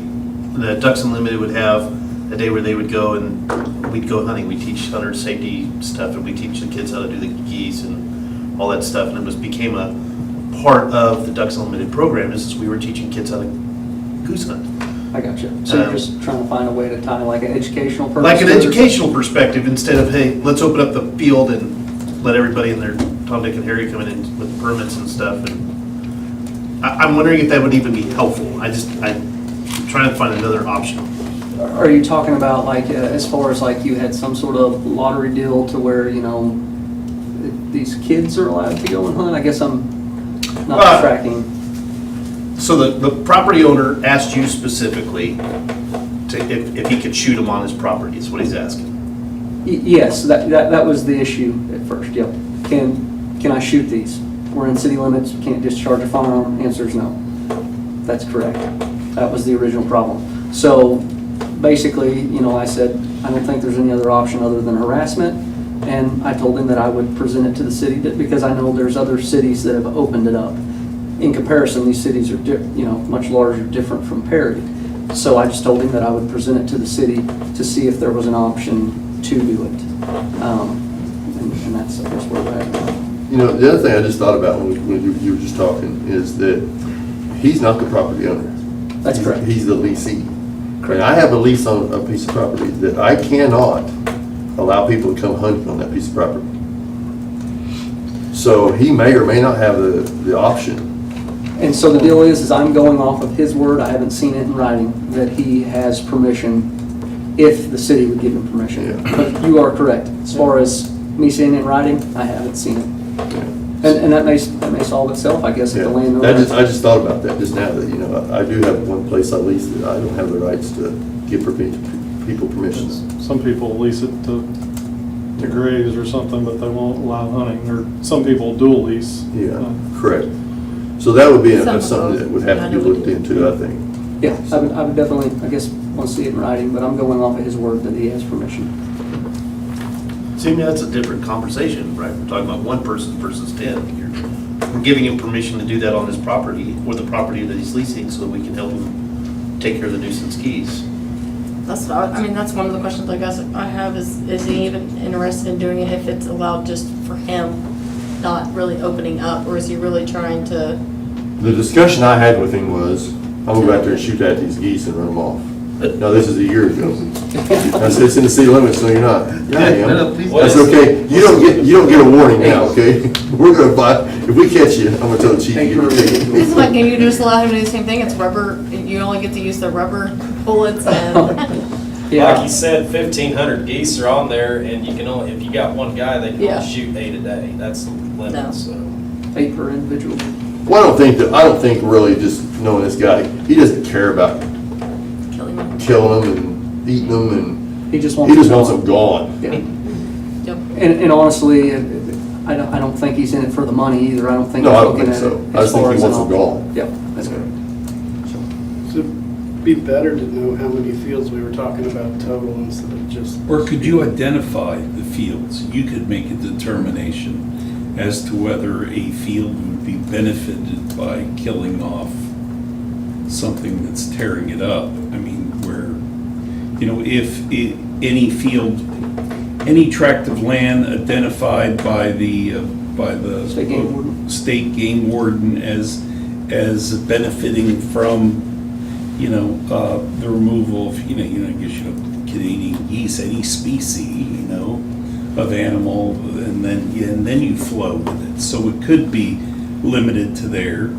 the Ducks Unlimited would have a day where they would go and we'd go hunting. We teach hunter safety stuff and we teach the kids how to do the geese and all that stuff. And it became a part of the Ducks Unlimited program is we were teaching kids how to goose hunt. I got you. So you're just trying to find a way to tie like an educational purpose? Like an educational perspective instead of, hey, let's open up the field and let everybody in there, Tom, Dick, and Harry come in with permits and stuff. And I'm wondering if that would even be helpful. I'm trying to find another option. Are you talking about like, as far as like you had some sort of lottery deal to where, these kids are allowed to go and hunt? I guess I'm not tracking. So the property owner asked you specifically if he could shoot them on his property, is what he's asking. Yes, that was the issue at first, yep. Can I shoot these? We're in city limits, you can't discharge a firearm, answer is no. That's correct. That was the original problem. So basically, I said, I don't think there's any other option other than harassment. And I told him that I would present it to the city because I know there's other cities that have opened it up. In comparison, these cities are, much larger, different from Perry. So I just told him that I would present it to the city to see if there was an option to do it. And that's where we're at. The other thing I just thought about when you were just talking is that he's not the property owner. That's correct. He's the leasee. And I have a lease on a piece of property that I cannot allow people to come hunting on that piece of property. So he may or may not have the option. And so the deal is I'm going off of his word, I haven't seen it in writing, that he has permission if the city would give him permission. Yeah. But you are correct. As far as me seeing it in writing, I haven't seen it. And that may solve itself, I guess, if the landowner. I just thought about that just now, that, I do have one place I lease that I don't have the rights to give people permissions. Some people lease it to graves or something, but they won't allow hunting, or some people dual lease. Yeah, correct. So that would be Some of something those. that would have to be looked into, I think. Yeah, I would definitely, I guess, want to see it in writing, but I'm going off of his word that he has permission. See, that's a different conversation, right? We're talking about one person versus 10. We're giving him permission to do that on his property or the property that he's leasing so that we can help him take care of the nuisance keys. That's what I mean, that's one of the questions I guess I have is he even interested in doing it if it's allowed just for him, not really opening up, or is he really trying to? The discussion I had with him was, I'm gonna go out there and shoot at these geese and run them off. Now, this is a year ago. I said, it's in the city limits, so you're not. Yeah, I am. That's okay. You don't get a warning now, okay? We're gonna buy, if we catch you, I'm gonna tell the chief to get your ticket. It's like, can you just allow him to do the same thing? It's rubber, you only get to use the rubber bullets and. Like you said, 1,500 geese are on there, and you can only, if you got one guy, they can Yeah. only shoot 8 a day. That's the No. limit, so. 8 per individual. Well, I don't think really just knowing this guy, he doesn't care about Killing them. killing them and eating them and He just he wants. just it wants gone. them gone. Yeah. Yep. And honestly, I don't think he's in it for the money either. I don't think. No, he's I don't looking think at so. it I as just think far he as an wants them option. gone. Yep, that's good. So it'd be better to know how many fields we were talking about total instead of just. Or could you identify the fields? You could make a determination as to whether a field would be benefited by killing off something that's tearing it up. I mean, where, if any field, any tract of land identified by the State game warden. state game warden as benefiting from, the removal of, I guess Canadian geese, any species, of animal, and then you flow with it. So it could be limited to there.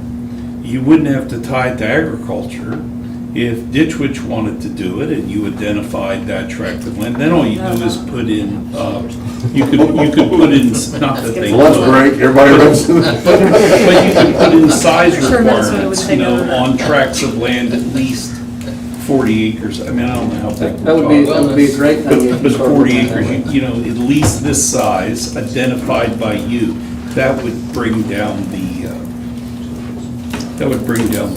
You wouldn't have to tie it to agriculture. If Ditch Witch wanted to do it and you identified that tract of land, then all you do is put in, you could put in, not that they Lunch would, break, everybody runs. but you can put in size Sure, that's what it would requirements, take over. on tracts of land at least 40 acres. I mean, I don't know how big. That would be a great thing. But 40 acres, at least this size identified by you, that would bring down the, pool.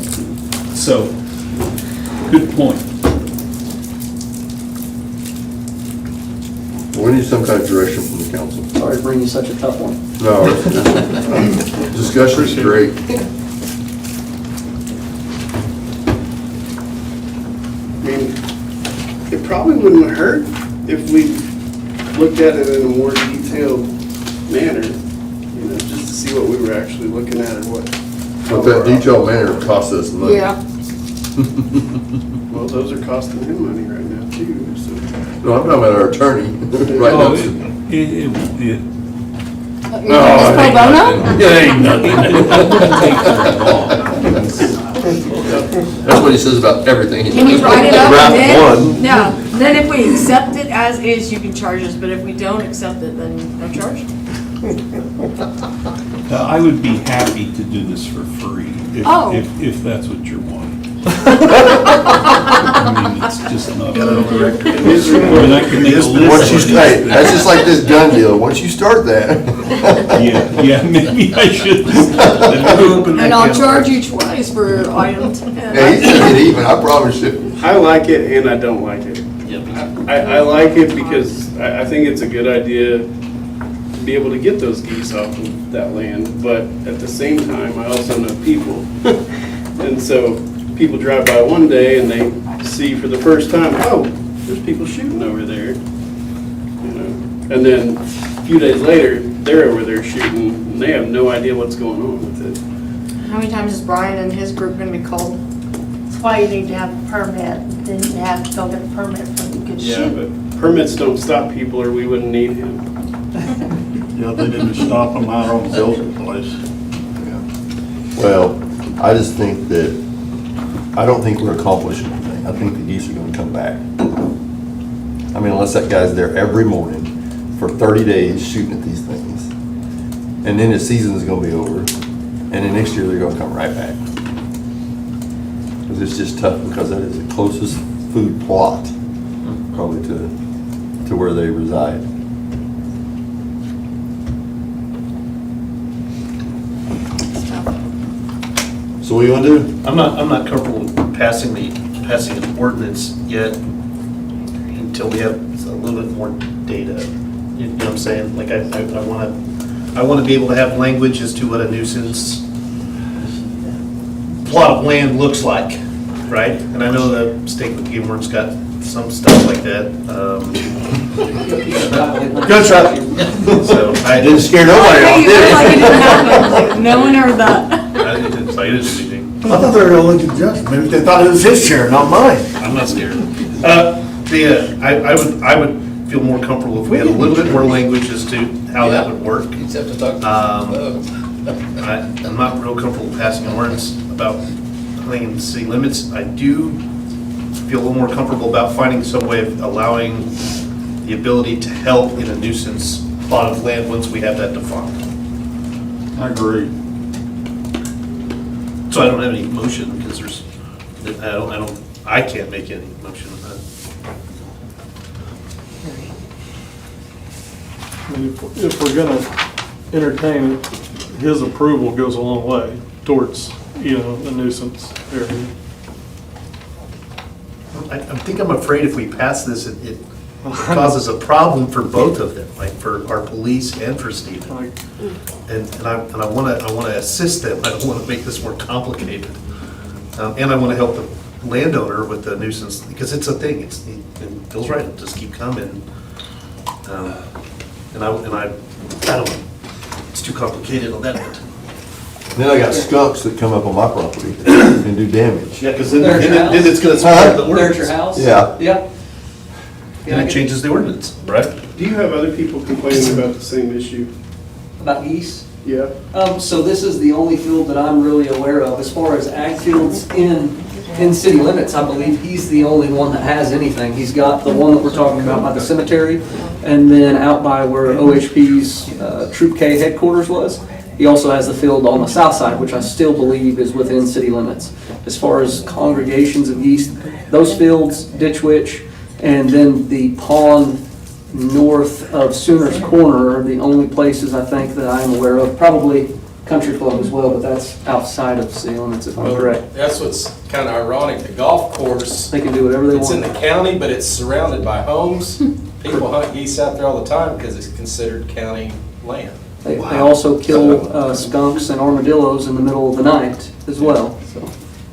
So, good point. We need some kind of direction from the council. Sorry to bring you such a tough one. No, discussion is great. I mean, it probably wouldn't hurt if we looked at it in a more detailed manner, just to see what we were actually looking at or what. But that detailed manner costs us money. Yeah. Well, those are costing him money right now too, so. No, I'm talking about our attorney. Right Oh, now. it, Just pro bono? it ain't nothing. That's what he says about everything. Can you write it up Draft and one. then? No, then if we accept it as is, you can charge us, but if we don't accept it, then no charge. I would be happy to do this for free, Oh. if that's what you're wanting. I mean, it's just not. Got it on the record. I mean, I can make a list. Once you, of these hey, things. that's just like this gun deal. Once you start that. Yeah, maybe I should. And I'll charge you twice for item 10. Yeah, he's gonna get even, I promise you. I like it and I don't like it. Yeah, me too. I like it because I think it's a good idea to be able to get those geese off of that land, but at the same time, I also know people. And so people drive by one day and they see for the first time, oh, there's people shooting over there. And then a few days later, they're over there shooting and they have no idea what's going on with it. How many times is Brian and his group gonna be called? That's why you need to have a permit, then you have to go get a permit for you could Yeah, shoot. but permits don't stop people or we wouldn't need him. Yeah, they didn't stop them out on Bill's place. Well, I just think that, I don't think we're accomplishing anything. I think the geese are gonna come back. I mean, unless that guy's there every morning for 30 days shooting at these things. And then the season's gonna be over. And then next year, they're gonna come right back. Because it's just tough, because that is the closest food plot, probably to where they reside. So what do you want to do? I'm not comfortable with passing an ordinance yet until we have a little bit more data. You know what I'm saying? Like, I want to be able to have language as to what a nuisance plot of land looks like, right? And I know the state game works got some stuff like that. Good shot. So I Didn't scare nobody off, Hey, you did act like it it? didn't happen. No one heard that. I didn't say anything. I thought they were gonna look at the judge. Maybe they thought it was his chair, not mine. I'm not scared. I would feel more comfortable if we had a little bit more language as to how that would work. You just have to talk to I'm not real comfortable passing an ordinance about cleaning the city limits. I do feel a little more comfortable about finding some way of allowing the ability to help in a nuisance plot of land once we have that defined. I agree. So I don't have any motion because I can't make any motion on that. I mean, if we're gonna entertain it, his approval goes a long way towards, a nuisance area. I think I'm afraid if we pass this, it causes a problem for both of them, like for our police and for Stephen. And I want to assist them. I don't want to make this more complicated. And I want to help the landowner with the nuisance, because it's a thing. And Bill's right, it'll just keep coming. And I don't, it's too complicated on that end. Then I got skunks that come up on my property and do damage. Yeah, because then There's your then it's going to spread the There's ordinance. your house? Yeah. Yep. And it changes the ordinance, right? Do you have other people complaining about the same issue? About geese? Yeah. So this is the only field that I'm really aware of. As far as ag fields in city limits, I believe he's the only one that has anything. He's got the one that we're talking about by the cemetery, and then out by where OHP's Troop K headquarters was. He also has the field on the south side, which I still believe is within city limits. As far as congregations of geese, those fields, Ditch Witch, and then the pond north of Sooners Corner are the only places I think that I'm aware of. Probably Country Club as well, but that's outside of city limits if I'm correct. That's what's kind of ironic. The golf course, They can do whatever they it's in want. the county, but it's surrounded by homes. People hunt geese out there all the time because it's considered county land. They also kill skunks and armadillos in the middle of the night as well, so.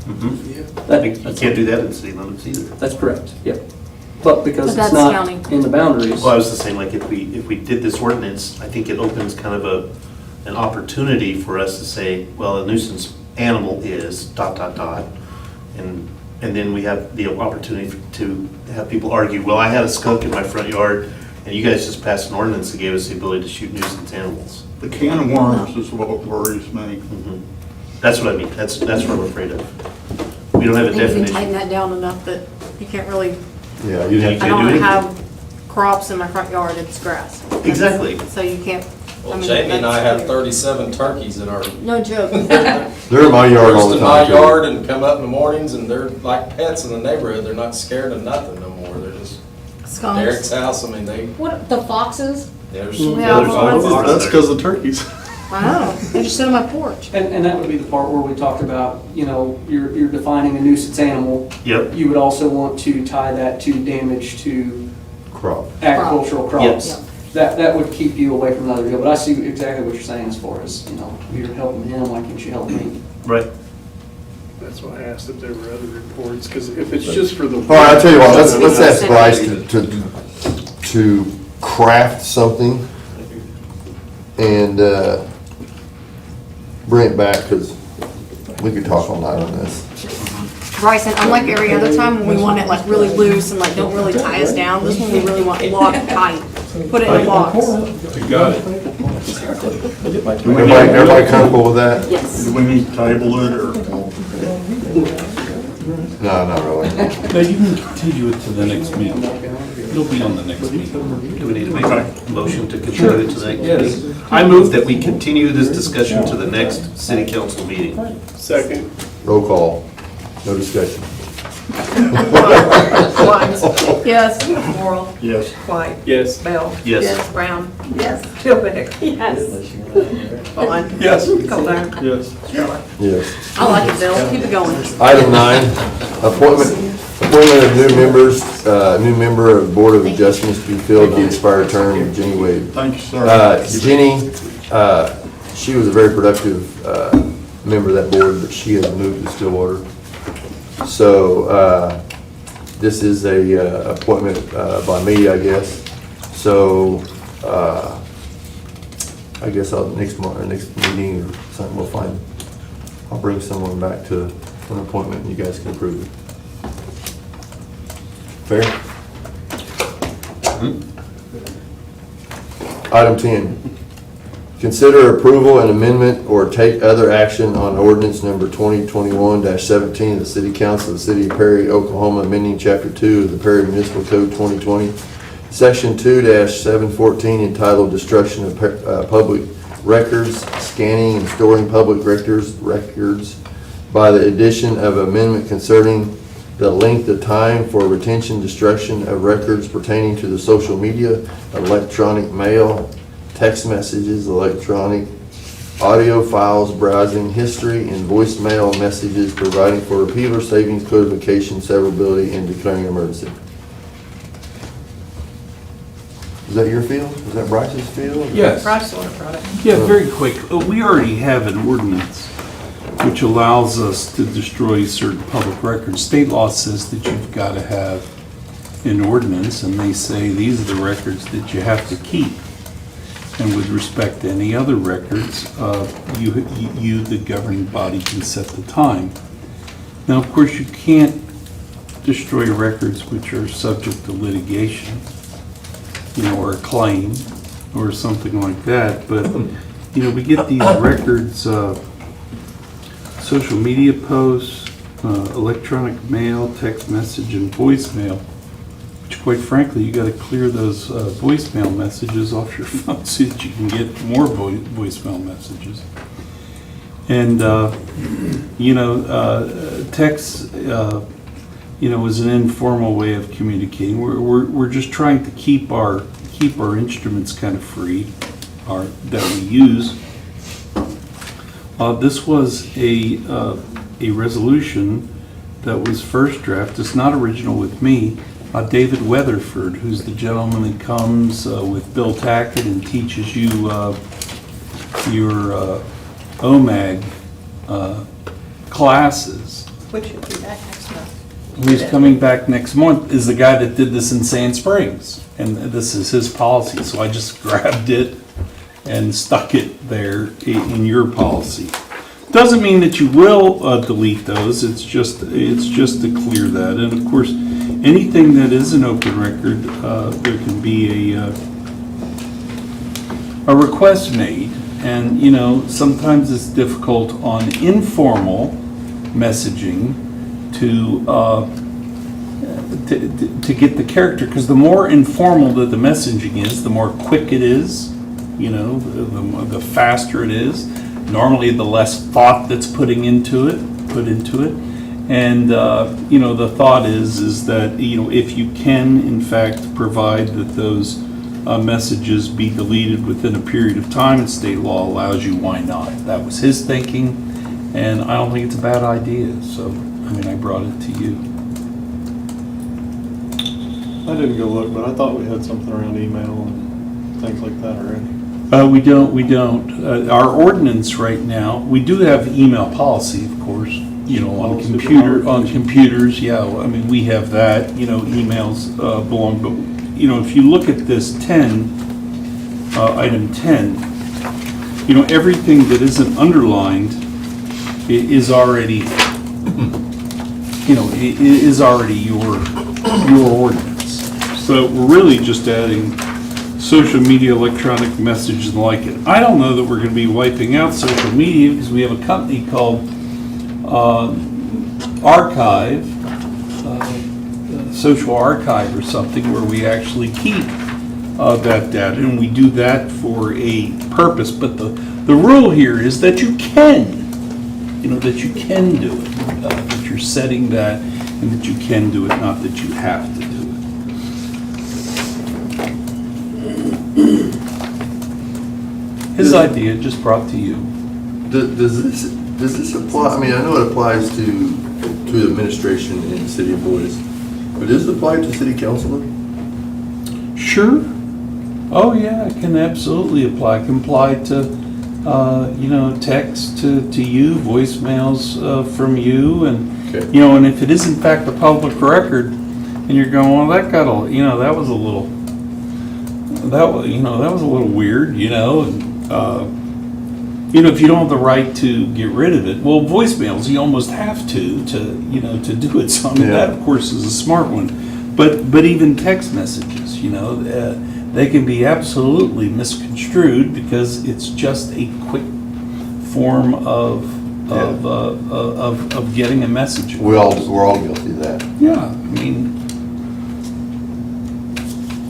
You can't do that in city limits either. That's correct, yep. But because But it's that's not county. in the boundaries. Well, I was just saying, like, if we did this ordinance, I think it opens kind of an opportunity for us to say, well, a nuisance animal is ... And then we have the opportunity to have people argue, well, I had a skunk in my front yard, and you guys just passed an ordinance that gave us the ability to shoot nuisance animals. The can of worms is what worries me. That's what I mean, that's what I'm afraid of. We don't have I a think you can tighten definition. that down enough that you can't really, Yeah, you'd have I to. don't anything. have crops in my front yard, it's grass. Exactly. So you can't. Well, mean, Jamie and I that's have clear. 37 turkeys in our, No joke. They're in my yard all roast the in my time. too. yard and come up in the mornings, and they're like pets in the neighborhood. They're not scared of nothing no more. They're just, Derek's Skunks. house, I mean, What, the foxes? there's. Yeah, there's well, a lot of That's because of turkeys. I know, they just sit on my porch. And that would be the part where we talked about, you're defining a nuisance animal. Yep. You would also want to tie that to damage to Crop. agricultural crops. Yes. That would keep you away from another deal, but I see exactly what you're saying as far as, you're helping him, why can't you help me? Right. That's why I asked if there were other reports, because if it's just for the. All right, I'll tell you what, let's ask Bryce to craft something and bring it back, because we could talk all night on this. Bryson, unlike every other time when we want it like really loose and like don't really tie us down, this one we really want locked tight. Put it in a box. You got it. Everybody comfortable with that? Yes. Do we need to table it, or? No, not really. No, you can continue it to the next meeting. It'll be on the next meeting. Do we need to make a motion to continue it to the next meeting? I move that we continue this discussion to the next city council meeting. Second. Roll call, no discussion. Wines. Yes. Morrell. Yes. White. Yes. Bell. Yes. Brown. Yes. Philbin. Yes. Vaughn. Yes. Colburn. Yes. Stellar. Yes. I like it, Bill. Keep it going. Item 9, appointment of new members, new member of Board of Adjustments to be filled on expired term, Jenny Wade. Thank you, sir. Jenny, she was a very productive member of that board, but she has moved to Stillwater. So this is a appointment by me, I guess. So I guess next meeting or something, we'll find, I'll bring someone back to an appointment and you guys can approve it. Fair? Item 10, consider approval and amendment or take other action on ordinance number 2021-17 of the City Council of the City of Perry, Oklahoma, amending Chapter 2 of the Perry Municipal Code 2020, Section 2-714, entitled Destruction of Public Records, Scanning and Storing Public Records by the addition of amendment concerning the length of time for retention, destruction of records pertaining to the social media, electronic mail, text messages, electronic audio files, browsing history, and voicemail messages, providing for repealer savings, codification, severability, and declaring an emergency. Is that your field? Is that Bryce's field? Yes. Bryce order product. Yeah, very quick. We already have an ordinance which allows us to destroy certain public records. State law says that you've got to have an ordinance, and they say these are the records that you have to keep. And with respect to any other records, you, the governing body, can set the time. Now, of course, you can't destroy records which are subject to litigation, or a claim, or something like that. But, we get these records, social media posts, electronic mail, text message, and voicemail, which quite frankly, you gotta clear those voicemail messages off your phone so that you can get more voicemail messages. And, text, is an informal way of communicating. We're just trying to keep our instruments kind of free, that we use. This was a resolution that was first drafted. It's not original with me. David Weatherford, who's the gentleman that comes with Bill Tackett and teaches you your OMAG classes. Which would be back next month. Who's coming back next month is the guy that did this in Sand Springs, and this is his policy. So I just grabbed it and stuck it there in your policy. Doesn't mean that you will delete those. It's just to clear that. And of course, anything that is an open record, there can be a request made, and sometimes it's difficult on informal messaging to get the character, because the more informal that the messaging is, the more quick it is. The faster it is. Normally, the less thought that's put into it. And the thought is that if you can in fact provide that those messages be deleted within a period of time, and state law allows you, why not? That was his thinking, and I don't think it's a bad idea. So I brought it to you. I didn't go look, but I thought we had something around email and things like that already. We don't. Our ordinance right now, we do have email policy, of course, on computers, yeah. We have that, emails belong, but, if you look at this item 10, everything that isn't underlined is already, is already your ordinance. So we're really just adding social media, electronic messages, and like it. I don't know that we're going to be wiping out social media, because we have a company called Archive, Social Archive or something, where we actually keep that data, and we do that for a purpose. But the rule here is that you can, do it, that you're setting that, and that you can do it, not that you have to do it. His idea just brought to you. Does this apply, I mean, I know it applies to administration in the city of Boys, but does it apply to city councilor? Sure. Oh, yeah, it can absolutely apply. It can apply to, text to you, voicemails from you, and, Okay. and if it is in fact a public record, and you're going, well, that got a, that was a little, that was a little weird, and, if you don't have the right to get rid of it, well, voicemails, you almost have to do it. So, I mean, that, of course, is a smart one. But even text messages, they can be absolutely misconstrued because it's just a quick form of getting a message. We're all guilty of that. Yeah, I mean,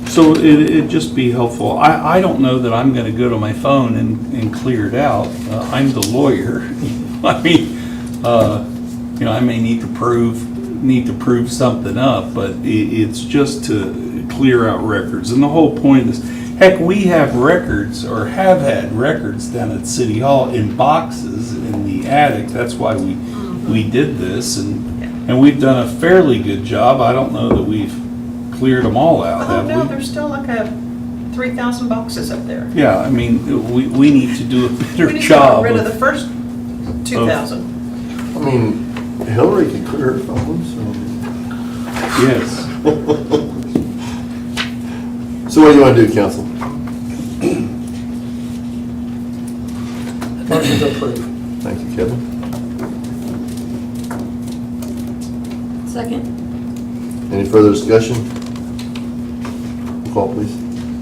so it'd just be helpful. I don't know that I'm gonna go to my phone and clear it out. I'm the lawyer. I mean, I may need to prove something up, but it's just to clear out records. And the whole point is, heck, we have records, or have had records down at City Hall in boxes in the attic. That's why we did this, and we've done a fairly good job. I don't know that we've cleared them all out, have we? No, there's still like 3,000 boxes up there. Yeah, I mean, we need to do a better We need to job. get rid of the first 2,000. I mean, Hillary can clear her phone, so. Yes. So what do you want to do, council? Motion to approve. Thank you, Kevin. Second. Any further discussion? Call, please.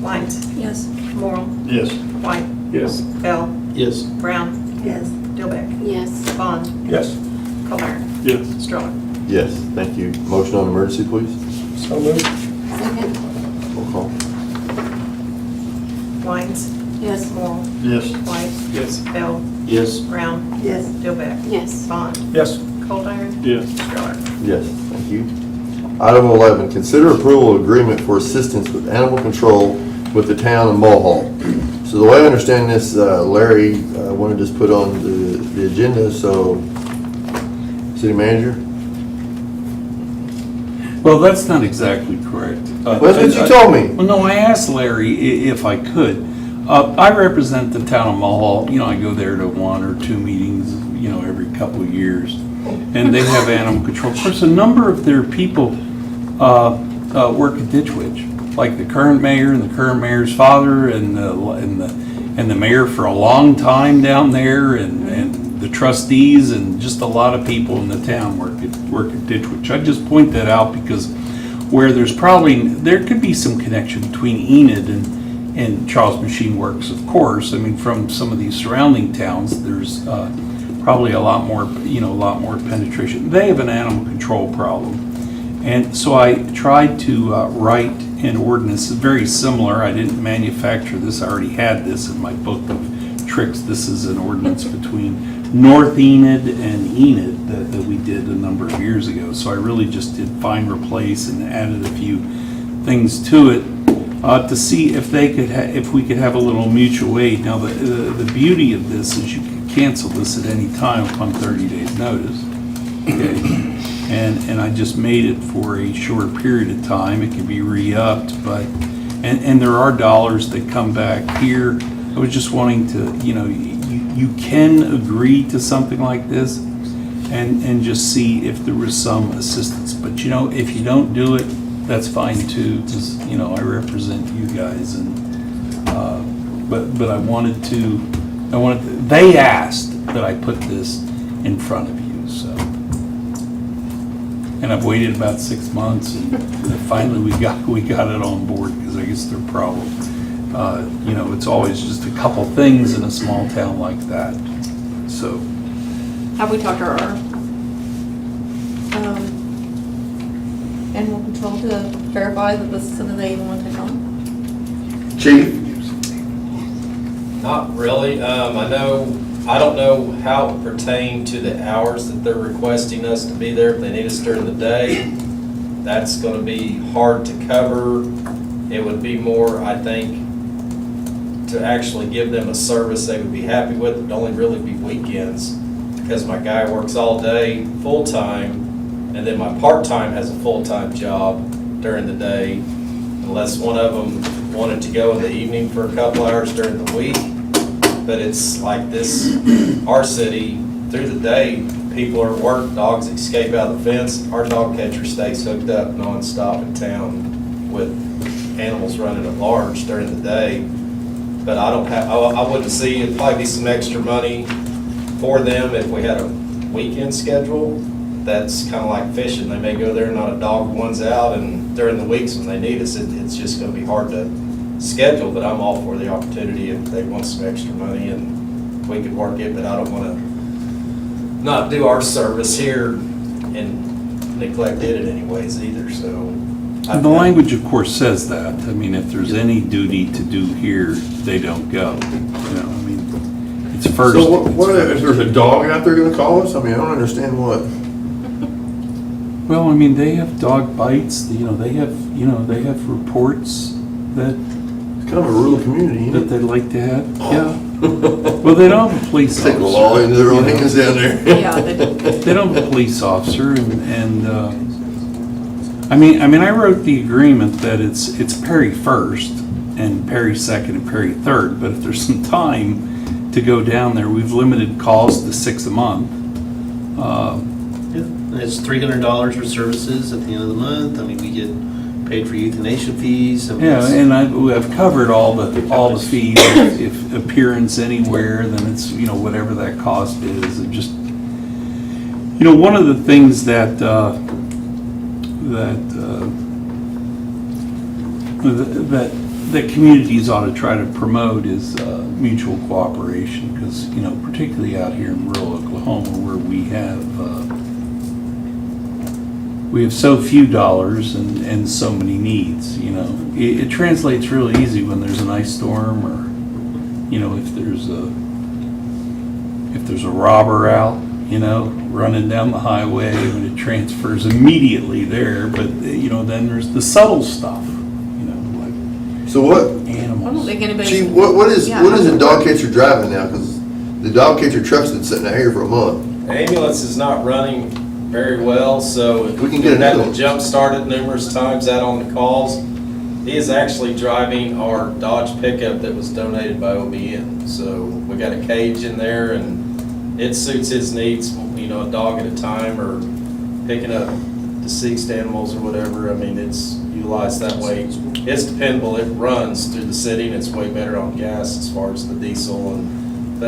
Lines. Yes. Morrell. Yes. White. Yes. Bell. Yes. Brown. Yes. Dilbeck. Yes. Bond. Yes. Colbert. Yes. Stroller. Yes, thank you. Motion on emergency, please. So moved. Second. Roll call. Lines. Yes. Morrell. Yes. White. Yes. Bell. Yes. Brown. Yes. Dilbeck. Yes. Bond. Yes. Coldiron. Yes. Stroller. Yes, thank you. Item 11, consider approval of agreement for assistance with animal control with the town of Mulhall. So the way I understand this, Larry wanted this put on the agenda, so city manager? Well, that's not exactly correct. Well, that's what you told me. Well, no, I asked Larry if I could. I represent the town of Mulhall. I go there to 1 or 2 meetings, every couple of years. And they have animal control. Of course, a number of their people work at Ditch Witch, like the current mayor and the current mayor's father and the mayor for a long time down there, and the trustees, and just a lot of people in the town work at Ditch Witch. I just point that out because where there could be some connection between Enid and Charles Machine Works, of course. I mean, from some of these surrounding towns, there's probably a lot more penetration. They have an animal control problem. And so I tried to write an ordinance very similar. I didn't manufacture this. I already had this in my book of tricks. This is an ordinance between North Enid and Enid that we did a number of years ago. So I really just did find, replace, and added a few things to it to see if we could have a little mutual aid. Now the beauty of this is you can cancel this at any time upon 30 days notice. Okay. And I just made it for a short period of time. It can be re-upped, and there are dollars that come back here. I was just wanting to, you can agree to something like this and just see if there was some assistance. But if you don't do it, that's fine too, because I represent you guys, and but I wanted to. They asked that I put this in front of you, so. And I've waited about 6 months, and finally we got it on board, because I guess their problem, it's always just a couple things in a small town like that. So, Have we talked to our animal control to verify that this is something they even want to take on? Chief? Not really. I know I don't know how it pertained to the hours that they're requesting us to be there. If they need us during the day, that's gonna be hard to cover. It would be more, I think, to actually give them a service they would be happy with. It'd only really be weekends, because my guy works all day, full-time, and then my part-time has a full-time job during the day, unless one of them wanted to go in the evening for a couple hours during the week. But it's like this, our city, through the day, people are at work, dogs escape out of the fence. Our dog catcher stays hooked up nonstop in town with animals running at large during the day. But I don't have, I wouldn't see, it'd probably be some extra money for them if we had a weekend schedule. That's kind of like fishing. They may go there, not a dog one's out, and during the weeks when they need us, it's just gonna be hard to schedule. But I'm all for the opportunity if they want some extra money and we could work it, but I don't wanna not do our service here and neglect it in any ways either, so. And the language, of course, says that. I mean, if there's any duty to do here, they don't go. You know, I mean, it's first. So what if there's a dog out there gonna call us? I mean, I don't understand what. Well, I mean, they have dog bites, you know, they have reports that. It's kind of a rural community, ain't That it? they'd like to have, yeah. Well, they don't have a police officer. Take the law into their own you know. hands down there. Yeah, they do. They don't have a police officer and I mean, I wrote the agreement that it's Perry first and Perry second and Perry third, but if there's some time to go down there, we've limited calls to 6 a month. It's $300 for services at the end of the month. I mean, we get paid for euthanasia fees. I mean, Yeah, it's- and I've covered all the fees. If appearance anywhere, then it's, you know, whatever that cost is. It just, you know, one of the things that communities ought to try to promote is mutual cooperation, because, you know, particularly out here in rural Oklahoma, where we have so few dollars and so many needs, you know. It translates really easy when there's an ice storm, or, you know, if there's a robber out, you know, running down the highway, and it transfers immediately there. But, you know, then there's the subtle stuff, you know, like So what, I don't animals. think anybody's. Chief, what is Yeah. a dog catcher driving now? Because the dog catcher truck's been sitting out here for a month. The ambulance is not running very well, so We can get we've had another to one. jump start it numerous times out on the calls. He is actually driving our Dodge pickup that was donated by OBN. So we got a cage in there and it suits his needs, you know, a dog at a time or picking up deceased animals or whatever. I mean, it's utilized that way. It's dependable. It runs through the city and it's way better on gas as far as the diesel, and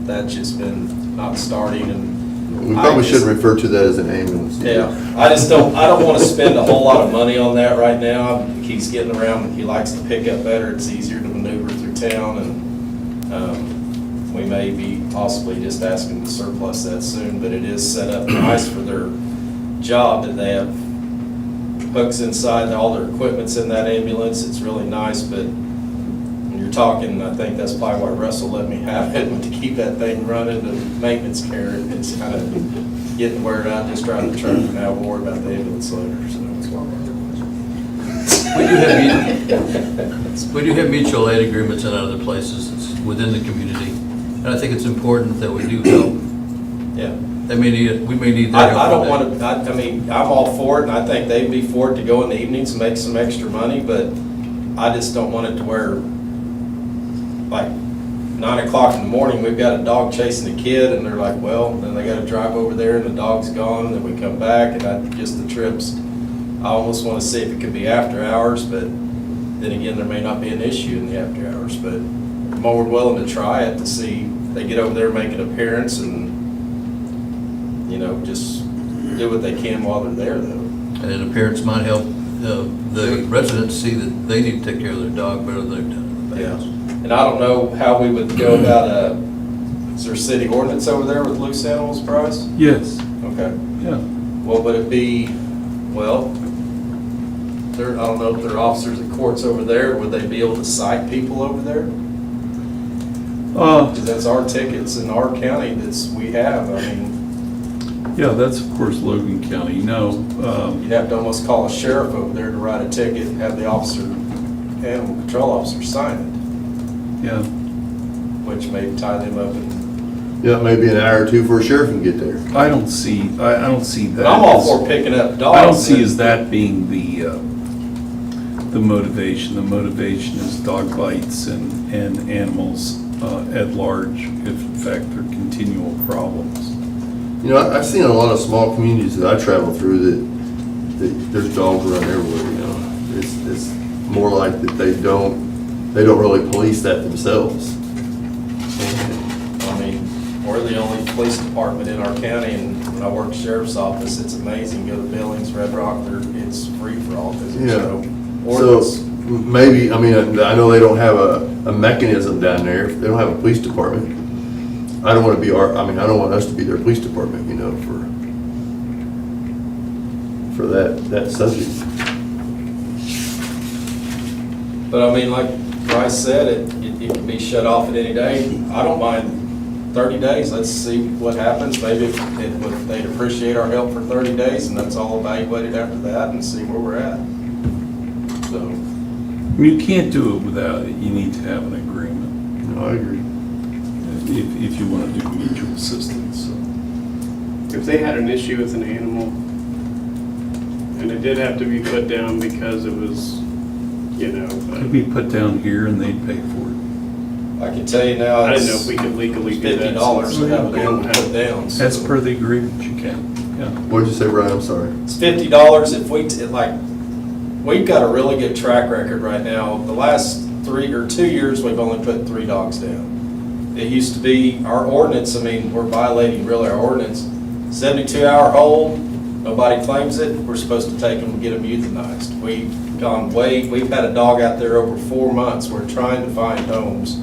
that's just been not starting. And We probably shouldn't refer to that as an ambulance. yeah, I don't want to spend a whole lot of money on that right now. He's getting around and he likes the pickup better. It's easier to maneuver through town, and we may be possibly just asking to surplus that soon, but it is set up nice for their job, that they have hooks inside, all their equipment's in that ambulance. It's really nice, but when you're talking, I think that's probably why Russell let me have it, to keep that thing running, the maintenance care. It's kind of getting wear out, just driving the truck for now. We'll worry about the ambulance later, so that's why. We do have mutual aid agreements in other places. It's within the community. And I think it's important that we do help. Yeah. We may need their help. I don't want to, I mean, I'm all for it, and I think they'd be for it to go in the evenings and make some extra money, but I just don't want it to where, like, 9 o'clock in the morning, we've got a dog chasing a kid, and they're like, well, then they got to drive over there, and the dog's gone, and then we come back, and just the trips. I almost want to see if it could be after hours, but then again, there may not be an issue in the after hours, but I'm more willing to try it to see if they get over there, make an appearance, and, you know, just do what they can while they're there, though. And an appearance might help the residents see that they need to take care of their dog better than they've done in the past. And I don't know how we would go about is there a city ordinance over there with loose animals, Bryce? Yes, Okay. yeah. Well, would it be, well, I don't know if there are officers at courts over there, would they be able to cite people over there? Because that's our tickets in our county we have, I mean, Yeah, that's of course Logan County. No, you'd have to almost call a sheriff over there to write a ticket, and have the officer, animal control officer sign yeah. it, which may tie them up in. Yeah, maybe an hour or two before a sheriff can get there. I don't see that. But I'm all as- for picking up dogs. I don't see as that being the motivation. The motivation is dog bites and animals at large, if in fact they're continual problems. You know, I've seen a lot of small communities that I travel through that there's dogs around everywhere, you know. It's more like that they don't really police that themselves. I mean, we're the only police department in our county, and when I work sheriff's office, it's amazing. Go to Billings, Red Rock, it's free for all visitors. Yeah. So, So ordinance, maybe, I mean, I know they don't have a mechanism down there. They don't have a police department. I don't want to be I don't want us to be their police department, you know, for that subject. but I mean, like Bryce said, it can be shut off at any day. I don't mind 30 days. Let's see what happens. Maybe they'd appreciate our help for 30 days, and that's all evaluated after that, and see where we're at. So. I mean, you can't do it without it. You need to have an agreement. No, I agree. If you want to do mutual assistance. So. If they had an issue with an animal, and it did have to be put down because it was, you know, It'd be put down here and they'd pay for it. I can tell you now, I it's didn't know if we could legally do that. $50 to have an animal since- put down. so- As per the agreement, you can. Yeah. What'd you say, Brian? I'm sorry. It's $50 if we've got a really good track record right now. The last 2 years, we've only put 3 dogs down. It used to be our ordinance, I mean, we're violating really our ordinance. 72-hour hold, nobody claims it, we're supposed to take them and get them euthanized. We've had a dog out there over 4 months. We're trying to find homes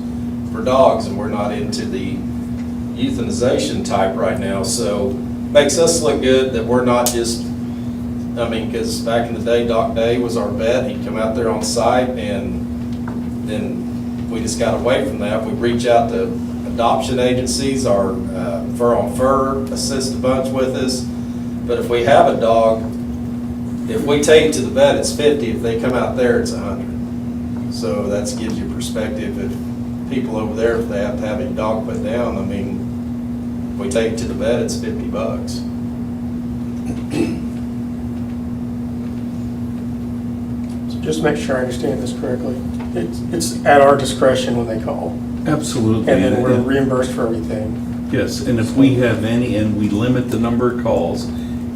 for dogs, and we're not into the euthanization type right now. So makes us look good that we're not just, I mean, because back in the day, Doc Day was our vet. He'd come out there on site, and then we just got away from that. We reach out to adoption agencies, our Fur on Fur assist a bunch with us. But if we have a dog, if we take it to the vet, it's 50. If they come out there, it's 100. So that gives you perspective. If people over there, if they have to have a dog put down, I mean, if we take it to the vet, it's $50. So just make sure I understand this correctly. It's at our discretion when they call, Absolutely. and then we're reimbursed for everything. Yes, and if we have any, and we limit the number of calls,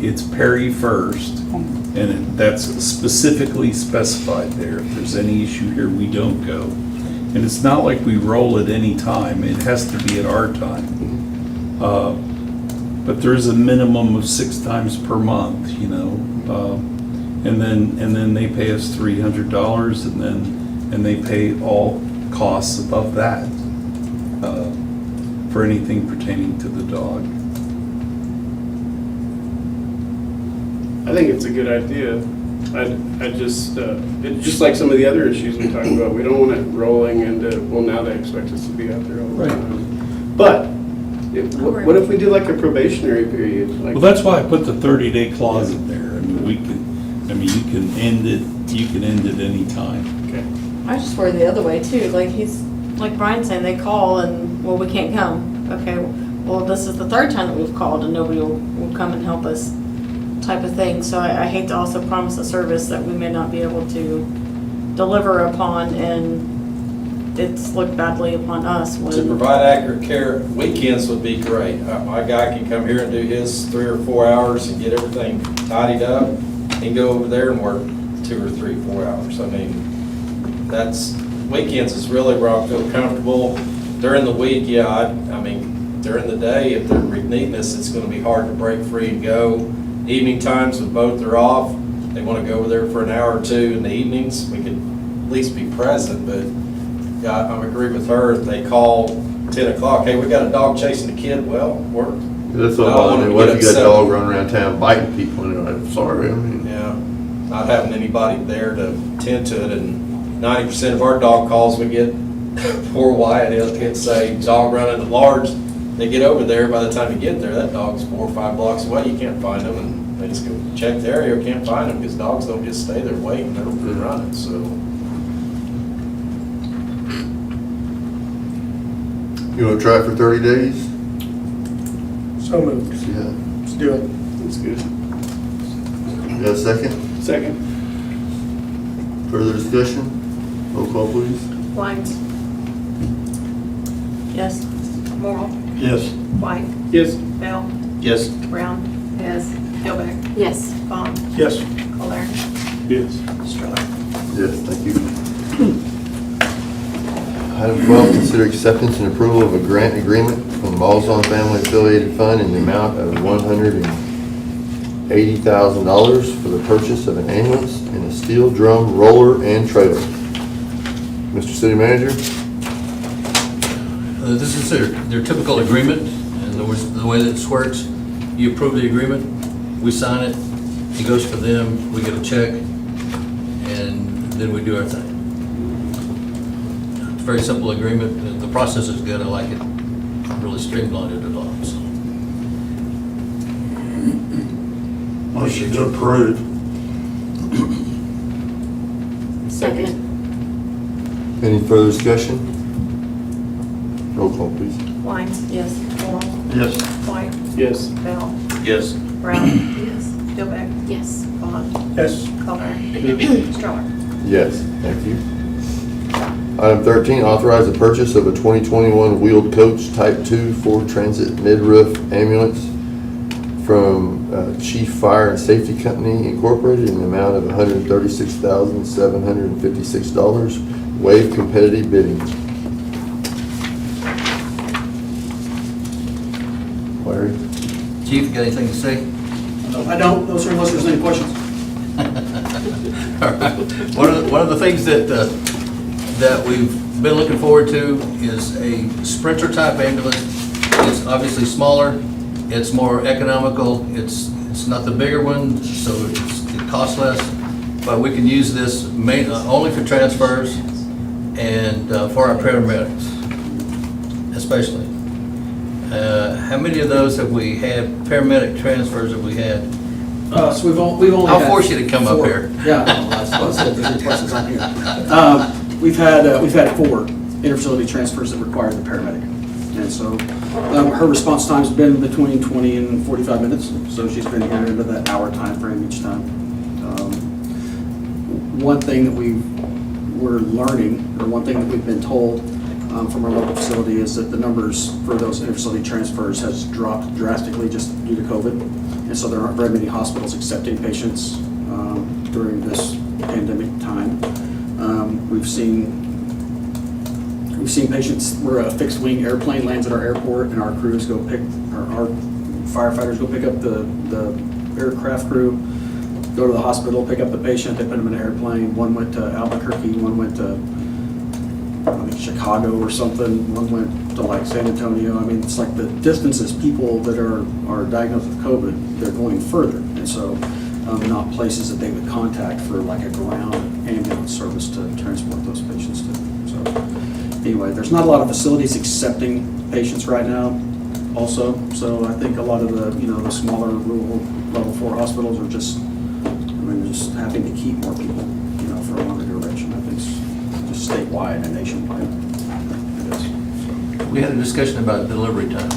it's Perry first, and that's specifically specified there. If there's any issue here, we don't go. And it's not like we roll at any time, it has to be at our time. But there is a minimum of 6 times per month, you know. And then they pay us $300, and they pay all costs above that for anything pertaining to the dog. I think it's a good idea. I just, it's just like some of the other issues we talked about. We don't want it rolling into, well, now they expect us to be out there all the Right. time. But what if we do like a probationary period? Like, Well, that's why I put the 30-day clause in there. I mean, you can end it any time. Okay. I just worry the other way too, like Brian's saying, they call and, well, we can't come. Okay, well, this is the 3rd time that we've called and nobody will come and help us, type of thing. So I hate to also promise a service that we may not be able to deliver upon, and it's looked badly upon us when. To provide accurate care, weekends would be great. My guy can come here and do his 3 or 4 hours and get everything tidied up, and go over there and work 2 or 3, 4 hours. I mean, weekends is really where I feel comfortable. During the week, yeah, I mean, during the day, if they're needing us, it's gonna be hard to break free and go. Evening times, when both are off, they wanna go over there for an hour or 2 in the evenings, we could at least be present, but yeah, I agree with her. If they call 10 o'clock, hey, we got a dog chasing a kid, well, we're. That's what I don't wanna what get if you got a upset. dog running around town biting people, and I'm sorry, I mean. Yeah, not having anybody there to tend to it, and 90% of our dog calls we get poor Wyatt, he'll say dog running at large. They get over there, by the time you get there, that dog's 4 or 5 blocks away, you can't find them, and they just go check the area, can't find them, because dogs don't just stay there waiting, they're running, so. You wanna try it for 30 days? So moved. Yeah. Let's do it. That's good. You got a second? Second. Further discussion? Roll call, please. Wines, Yes. Morrell, Yes. White, Yes. Bell, Yes. Brown. Yes. Hillback, Yes. Vaughn, Yes. Collier, Yes. Stroller. Yes, thank you. Item 12, consider acceptance and approval of a grant agreement from the Malzahn Family Affiliated Fund in the amount of $180,000 for the purchase of an ambulance and a steel drum roller and trailer. Mr. City Manager? This is their typical agreement, and the way that this works, you approve the agreement, we sign it, it goes for them, we get a check, and then we do our thing. It's a very simple agreement, and the process is good, I like it, really streamlined it a lot, so. Motion to approve. Second. Any further discussion? Roll call, please. Wines, Yes. Morrell, Yes. White, Yes. Bell, Yes. Brown. Yes. Hillback, Yes. Vaughn, Yes. Collier, Stroller. Yes, thank you. Item 13, authorize the purchase of a 2021 wheeled coach Type 2 Ford Transit mid-roof ambulance from Chief Fire and Safety Company Incorporated in the amount of $136,756. Waive competitive bidding. Larry? Chief, you got anything to say? No, I don't, no, sir, unless there's any questions. All right. One of the things that we've been looking forward to is a Sprinter type ambulance. It's obviously smaller, it's more economical, it's not the bigger one, so it costs less, but we can use this only for transfers and for our paramedics, especially. How many of those have we had, paramedic transfers have we had? So we've only I'll had force you to come up 4. here. Yeah, that's what I said, if there's any questions on here. We've had 4 interfacility transfers that require the paramedic. And so her response time's been between 20 and 45 minutes, so she's been here into that hour time frame each time. One thing that we're learning, or one thing that we've been told from our local facility is that the numbers for those interfacility transfers has dropped drastically just due to COVID. And so there aren't very many hospitals accepting patients during this pandemic time. We've seen patients where a fixed wing airplane lands at our airport and our crews go our firefighters go pick up the aircraft crew, go to the hospital, pick up the patient, they put them in an airplane. One went to Albuquerque, one went to Chicago or something, one went to like San Antonio. I mean, it's like the distances people that are diagnosed with COVID, they're going further. And so not places that they would contact for like a ground ambulance service to transport those patients to. So anyway, there's not a lot of facilities accepting patients right now also. So I think a lot of the, the smaller rural level 4 hospitals are just having to keep more people, for a longer duration. I think it's just statewide and nationwide. We had a discussion about delivery time.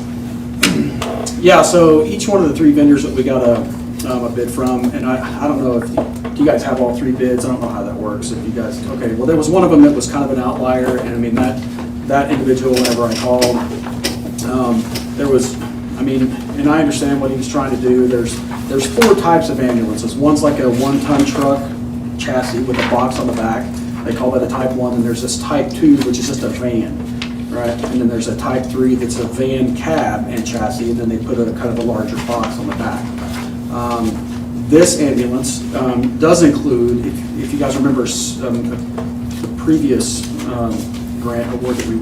Yeah, so each one of the 3 vendors that we got a bid from, and I don't know if you guys have all 3 bids. I don't know how that works. If you guys, okay, well, there was one of them that was kind of an outlier, and I mean, that individual, whenever I called, there was, and I understand what he was trying to do. There's 4 types of ambulances. One's like a 1-ton truck chassis with a box on the back. They call that a Type 1, and there's this Type 2, which is just a van, right? And then there's a Type 3 that's a van cab and chassis, and then they put a kind of a larger box on the back. This ambulance does include, if you guys remember the previous grant award that we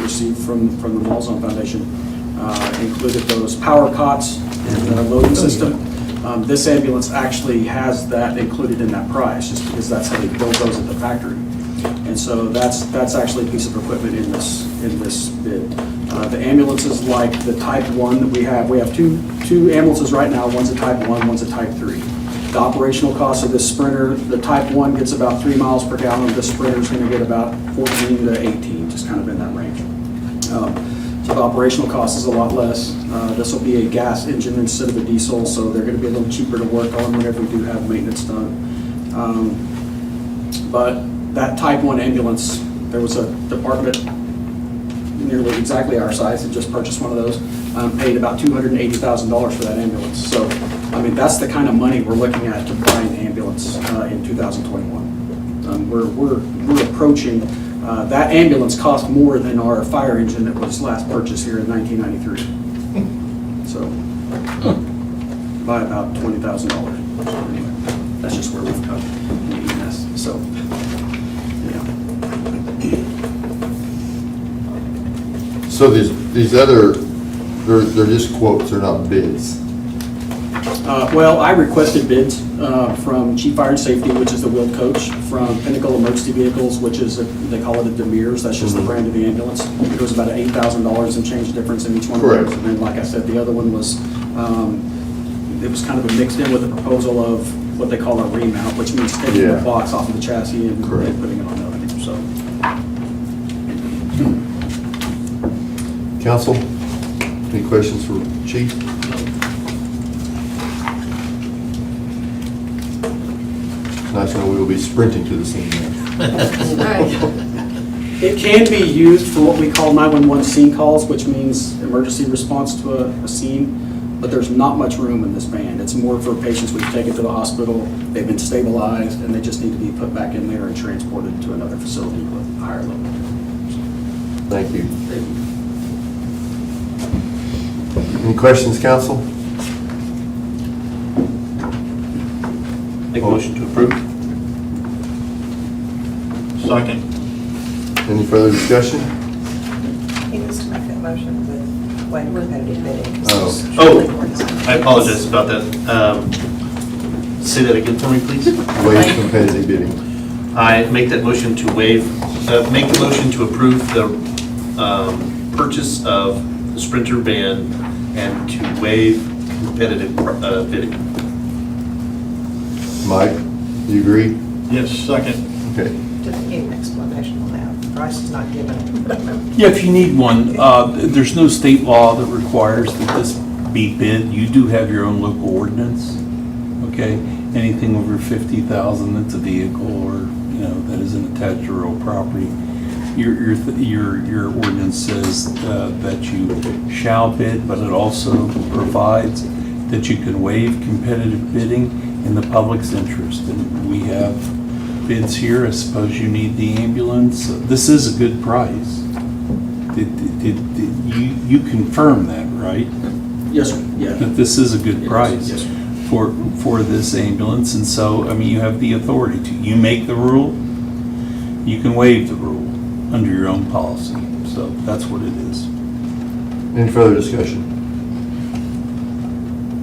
received from the Malzahn Foundation, included those power cots and the loading system. This ambulance actually has that included in that price, just because that's how they build those at the factory. And so that's actually a piece of equipment in this bid. The ambulances, like the Type 1 that we have two ambulances right now, one's a Type 1, one's a Type 3. The operational cost of this Sprinter, the Type 1 gets about 3 miles per gallon, this Sprinter's gonna get about 14 to 18, just kind of in that range. So the operational cost is a lot less. This will be a gas engine instead of a diesel, so they're gonna be a little cheaper to work on whenever we do have maintenance done. But that Type 1 ambulance, there was a department nearly exactly our size that just purchased one of those, paid about $280,000 for that ambulance. So, I mean, that's the kind of money we're looking at to buy an ambulance in 2021. We're approaching, that ambulance cost more than our fire engine that was last purchased here in 1993. So, by about $20,000. Anyway, that's just where we've come in EMS. So, yeah. So these other, they're just quotes, they're not bids. Well, I requested bids from Chief Fire and Safety, which is the wheeled coach, from Pinnacle Emergency Vehicles, which is, they call it a Demirs, that's just the brand of the ambulance. It was about $8,000 and change difference in each one of those. Correct. And then, like I said, the other one was, it was kind of a mixed in with a proposal of what they call a remount, which means taking the box off of the chassis and putting it on the other, so. Council, any questions for Chief? It's nice to know we will be sprinting to the scene now. It can be used for what we call 911 scene calls, which means emergency response to a scene, but there's not much room in this van. It's more for patients we've taken to the hospital, they've been stabilized, and they just need to be put back in there and transported to another facility with a higher level. Thank you. Any questions, council? Make a motion to approve. Second. Any further discussion? He needs to make that motion with way competitive bidding. Oh. I apologize about that. Say that again for me, please. Waive competitive bidding. I make that motion to make the motion to approve the purchase of the Sprinter van and to waive competitive bidding. Mike, do you agree? Yes, second. Okay. Just give an explanation on that. Price is not given. Yeah, if you need one, there's no state law that requires that this be bid. You do have your own local ordinance, okay? Anything over 50,000 that's a vehicle or, that is an attached to real property. Your ordinance says that you shall bid, but it also provides that you can waive competitive bidding in the public's interest. And we have bids here. I suppose you need the ambulance. This is a good price. Did you confirm that, right? Yes, sir. Yeah. That this is a good price Yes, sir. for this ambulance, and so, I mean, you have the authority to. You make the rule, you can waive the rule under your own policy. So that's what it is. Any further discussion?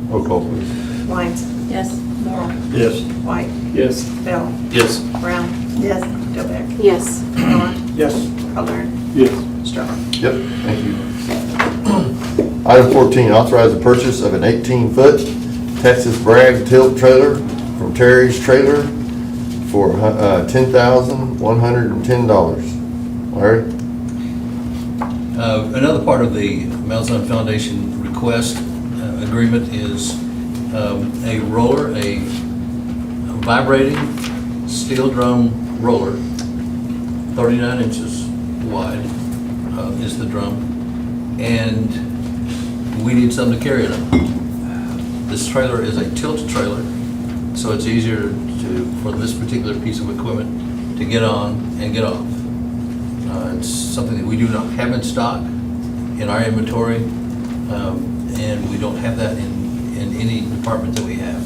Roll call, please. Lines. Yes. Morrow. Yes. White. Yes. Bell. Yes. Brown. Yes. Dillbeck. Yes. Miller. Yes. Calderon. Yes. Stroller. Yep, thank you. Item 14, authorize the purchase of an 18-foot Texas Bragg tilt trailer from Terry's Trailer for $10,110. Larry? Another part of the Malzahn Foundation request agreement is a roller, a vibrating steel drum roller, 39 inches wide is the drum, and we need something to carry it on. This trailer is a tilt trailer, so it's easier for this particular piece of equipment to get on and get off. It's something that we do not have in stock in our inventory, and we don't have that in any department that we have.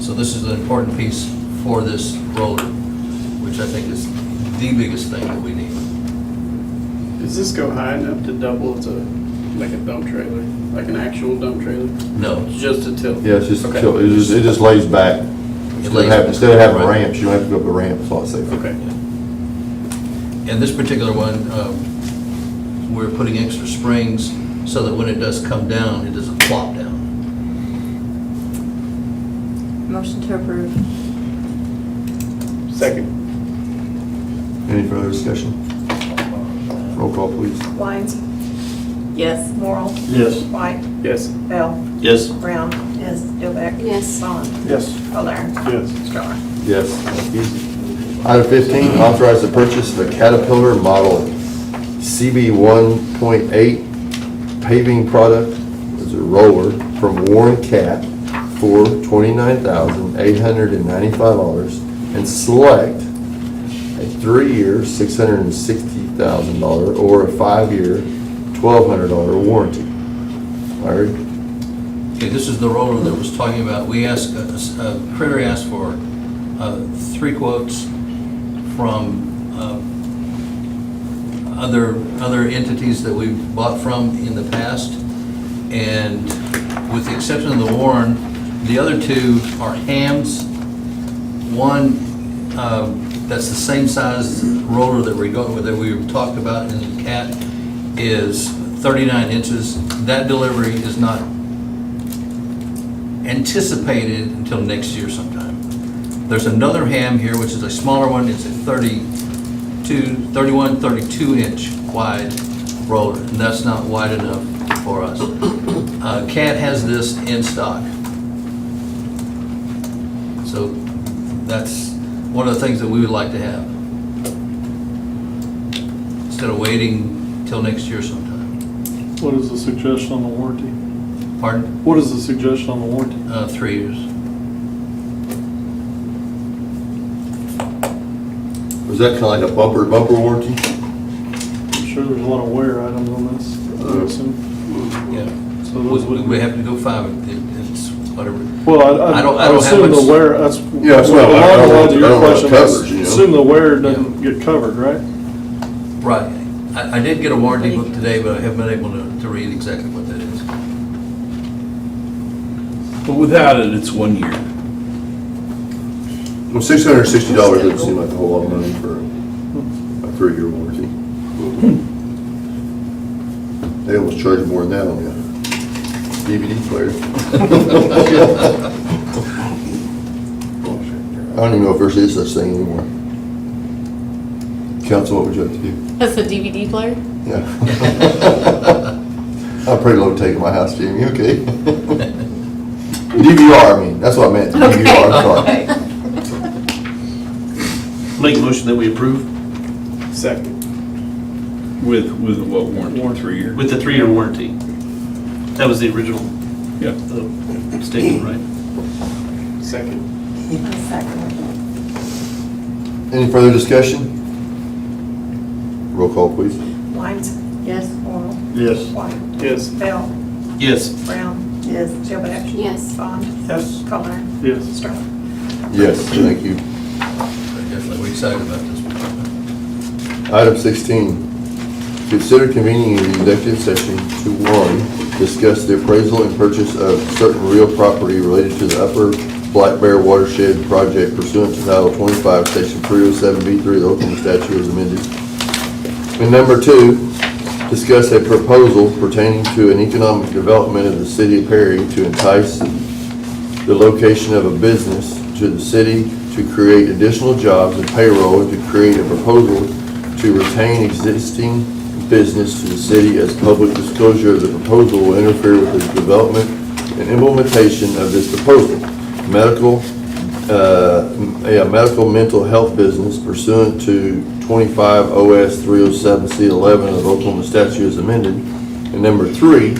So this is an important piece for this roller, which I think is the biggest thing that we need. Does this go high enough to double as like a dump trailer, like an actual dump trailer? No. It's just a tilt? Yeah, it's just, Okay. it just lays back. It lays Instead of having right. ramps, you don't have to go up the ramp, so I'll say. Okay. And this particular one, we're putting extra springs so that when it does come down, it doesn't flop down. Motion to approve. Second. Any further discussion? Roll call, please. Wines, Yes. Morrell, Yes. White, Yes. Bell, Yes. Brown, Yes. Dilbeck. Yes. Vaughn, Yes. Collier. Yes. Stroller. Yes, thank you. Item 15, authorize the purchase of a Caterpillar Model CB 1.8 paving product, as a roller, from Warren Cat for $29,895, and select a 3-year, $660,000, or a 5-year, $1,200 warranty. Larry? Okay, this is the roller that was talking about. We asked, Critter asked for 3 quotes from other entities that we've bought from in the past. And with the exception of the Warren, the other 2 are hams. One, that's the same size roller that we talked about in the Cat, is 39 inches. That delivery is not anticipated until next year sometime. There's another ham here, which is a smaller one. It's a 32 inch wide roller, and that's not wide enough for us. Cat has this in stock. So that's one of the things that we would like to have, instead of waiting till next year sometime. What is the suggestion on the warranty? Pardon? What is the suggestion on the warranty? 3 years. Was that kind of like a bumper warranty? I'm sure there's a lot of wear items on this, I assume. Yeah. So those would We have to go 5. It's whatever. Well, I don't I have assume much- the wear, that's. Yeah, that's what I along the lines of don't your know what question, covers, you know? assume the wear doesn't get covered, right? Right. I did get a warranty book today, but I haven't been able to read exactly what that is. But without it, it's 1 year. Well, $660 doesn't seem like a whole lot of money for a 3-year warranty. They almost charge more than that on the DVD player. I don't even know if there is such thing anymore. Council, what would you like to do? That's a DVD player? Yeah. I'm pretty low take in my house, Jamie, okay? DVR, I mean, that's what I meant, DVR, I'm sorry. Okay. Make a motion that we approve Second. With what warranty? 3 years? with the 3-year warranty. That was the original Yeah. statement, right? Second. Second. Any further discussion? Roll call, please. Wines, Yes. Morrell, Yes. White, Yes. Bell, Yes. Brown, Yes. Dilbeck. Yes. Vaughn, Yes. Collier. Yes. Stroller. Yes, thank you. Definitely, we're excited about this. Item 16, consider convening an executive session to, 1, discuss the appraisal and purchase of certain real property related to the Upper Black Bear Watershed Project pursuant to Title 25, Section 307B3 of the Oklahoma statute as amended. And number 2, discuss a proposal pertaining to an economic development of the city of Perry to entice the location of a business to the city to create additional jobs and payroll, and to create a proposal to retain existing business to the city, as public disclosure of the proposal will interfere with the development and implementation of this proposal. Medical mental health business pursuant to 25 OS 307C11 of Oklahoma statute as amended. And number 3,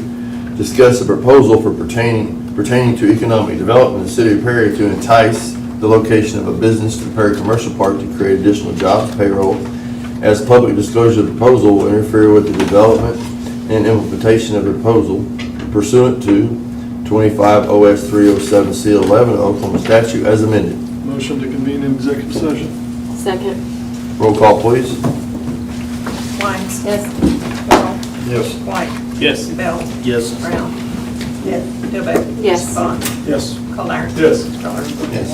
discuss a proposal for pertaining to economic development in the city of Perry to entice the location of a business to Perry Commercial Park to create additional jobs, payroll, as public disclosure of the proposal will interfere with the development and implementation of the proposal pursuant to 25 OS 307C11 of Oklahoma statute as amended. Motion to convene in executive session. Second. Roll call, please. Wines, Yes. Morrell, Yes. White, Yes. Bell, Yes. Brown, Yes. Dilbeck. Yes. Vaughn, Yes. Collier. Yes. Stroller. Yes.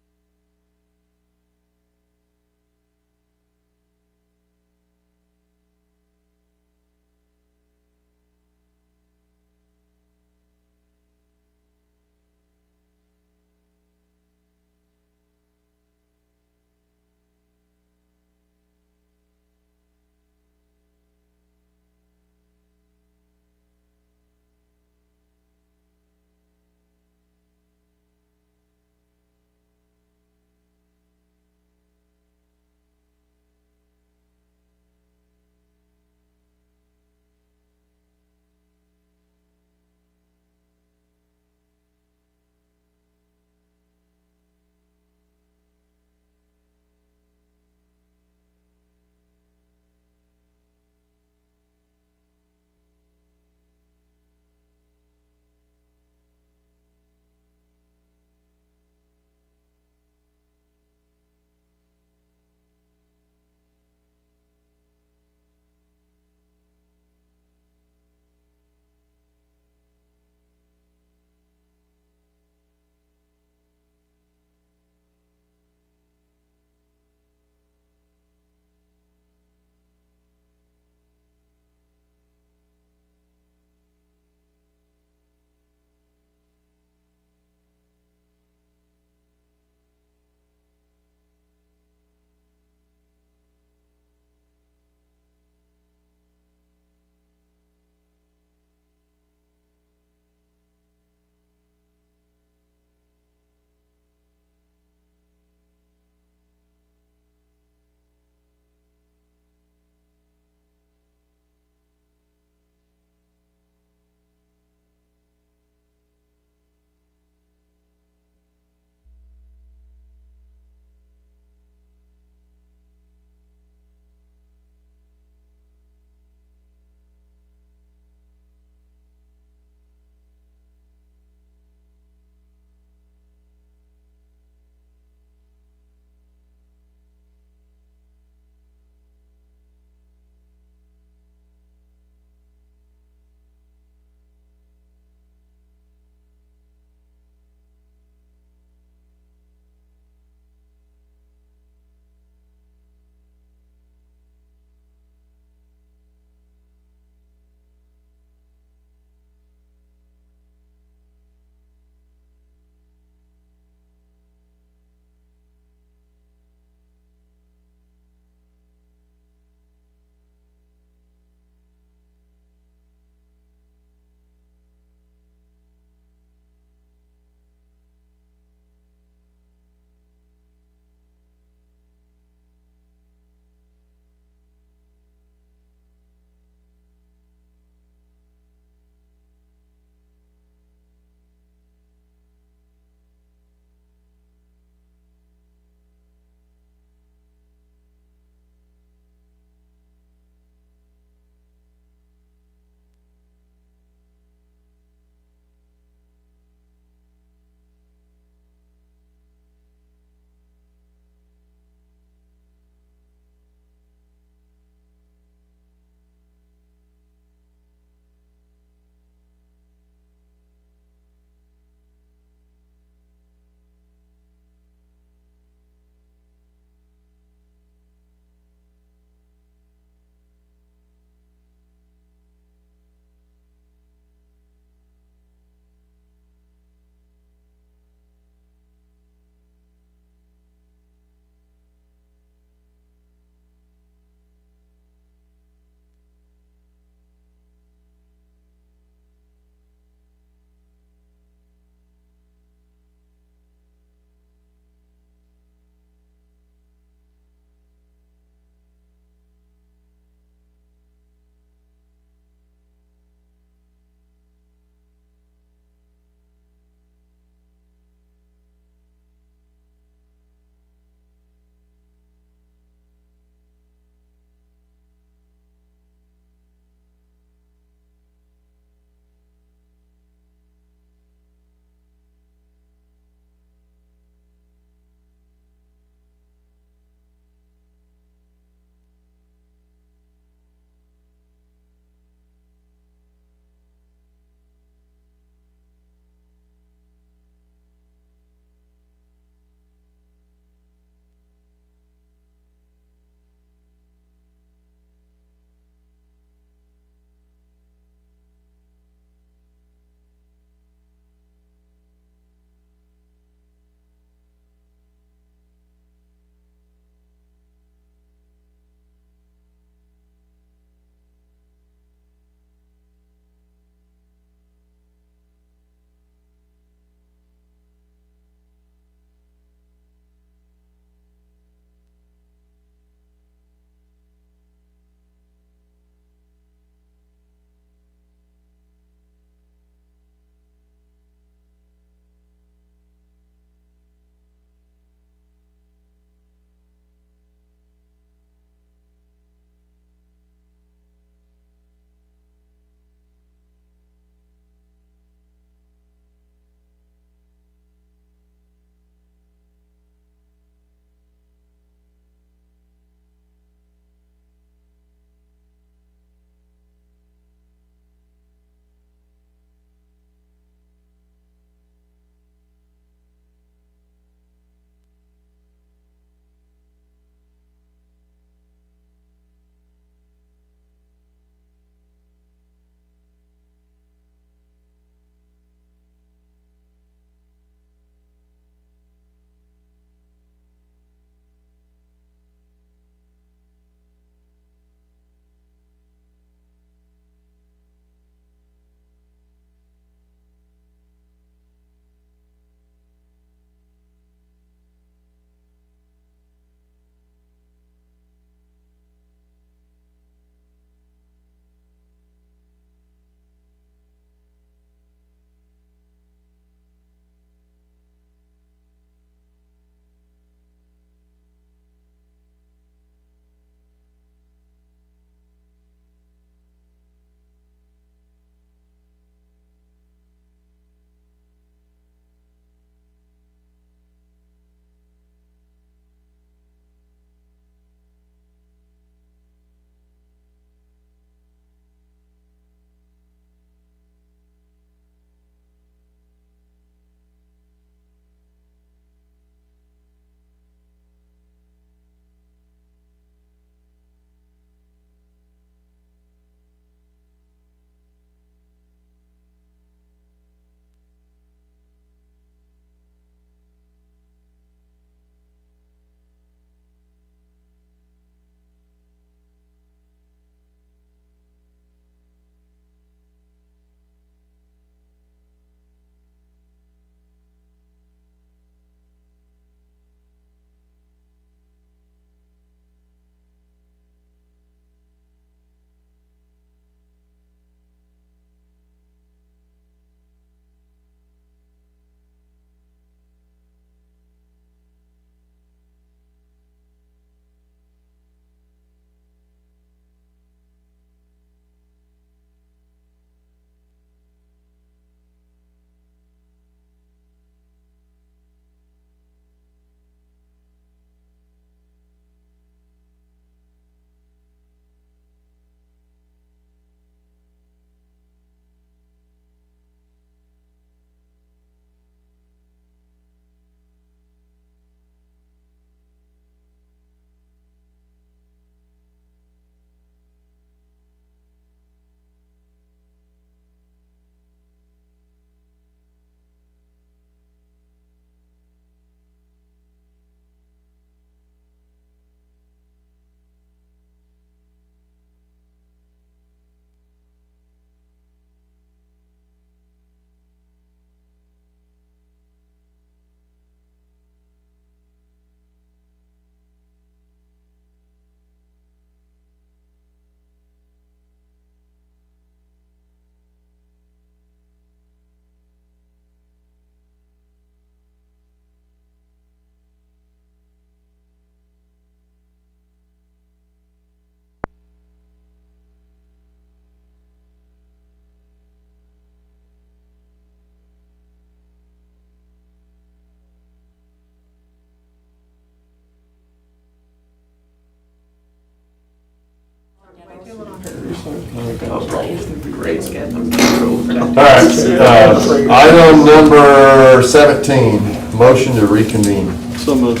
Great schedule. All right, item number 17, motion to reconvene. So moved.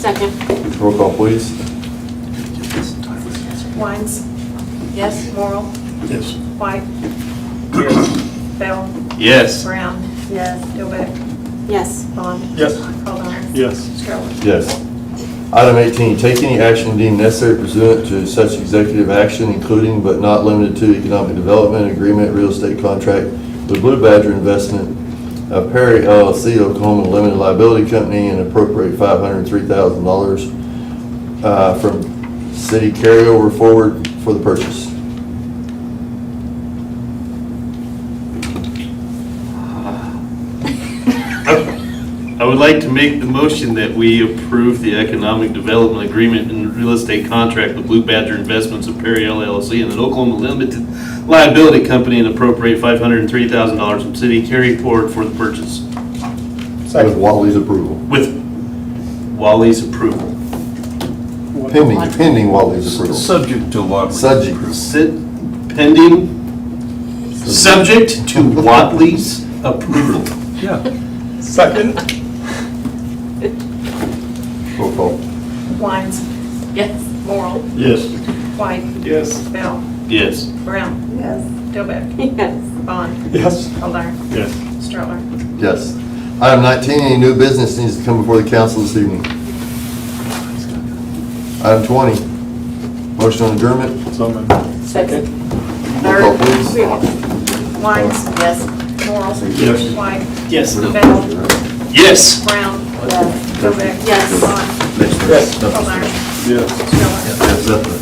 Second. Roll call, please. Wines, Yes. Morrow, Yes. White, Bell, Yes. Brown, Yes. Dilbeck, Yes. Vaughn. Yes. Caldwell. Yes. Stroller. Yes. Item 18, take any action deemed necessary pursuant to such executive action, including but not limited to economic development agreement, real estate contract with Blue Badger Investment, Perry LLC, Oklahoma Limited Liability Company, and appropriate $503,000 from city carryover forward for the purchase. I would like to make the motion that we approve the economic development agreement and real estate contract with Blue Badger Investments of Perry LLC and the Oklahoma Limited Liability Company and appropriate $503,000 from city carry forward for the purchase. With Wally's approval. With Wally's approval. Pending Wally's approval. Subject to Wadley's Subject. Pending, subject to Watley's approval. Yeah. Second? Roll call. Wines, Yes. Morrow, Yes. White, Yes. Bell, Yes. Brown, Yes. Dilbeck, Yes. Vaughn, Yes. Caldwell, Yes. Stroller. Yes. Item 19, any new business needs to come before the council this evening? Item 20, motion on adjournment. So moved. Second. Roll call, please. Wines, Yes. Morrow, Yes. White, Yes. Bell, Yes. Brown, Dilbeck, Yes. Vaughn, Yes. Caldwell, Yes. Stroller. Yes, that's it.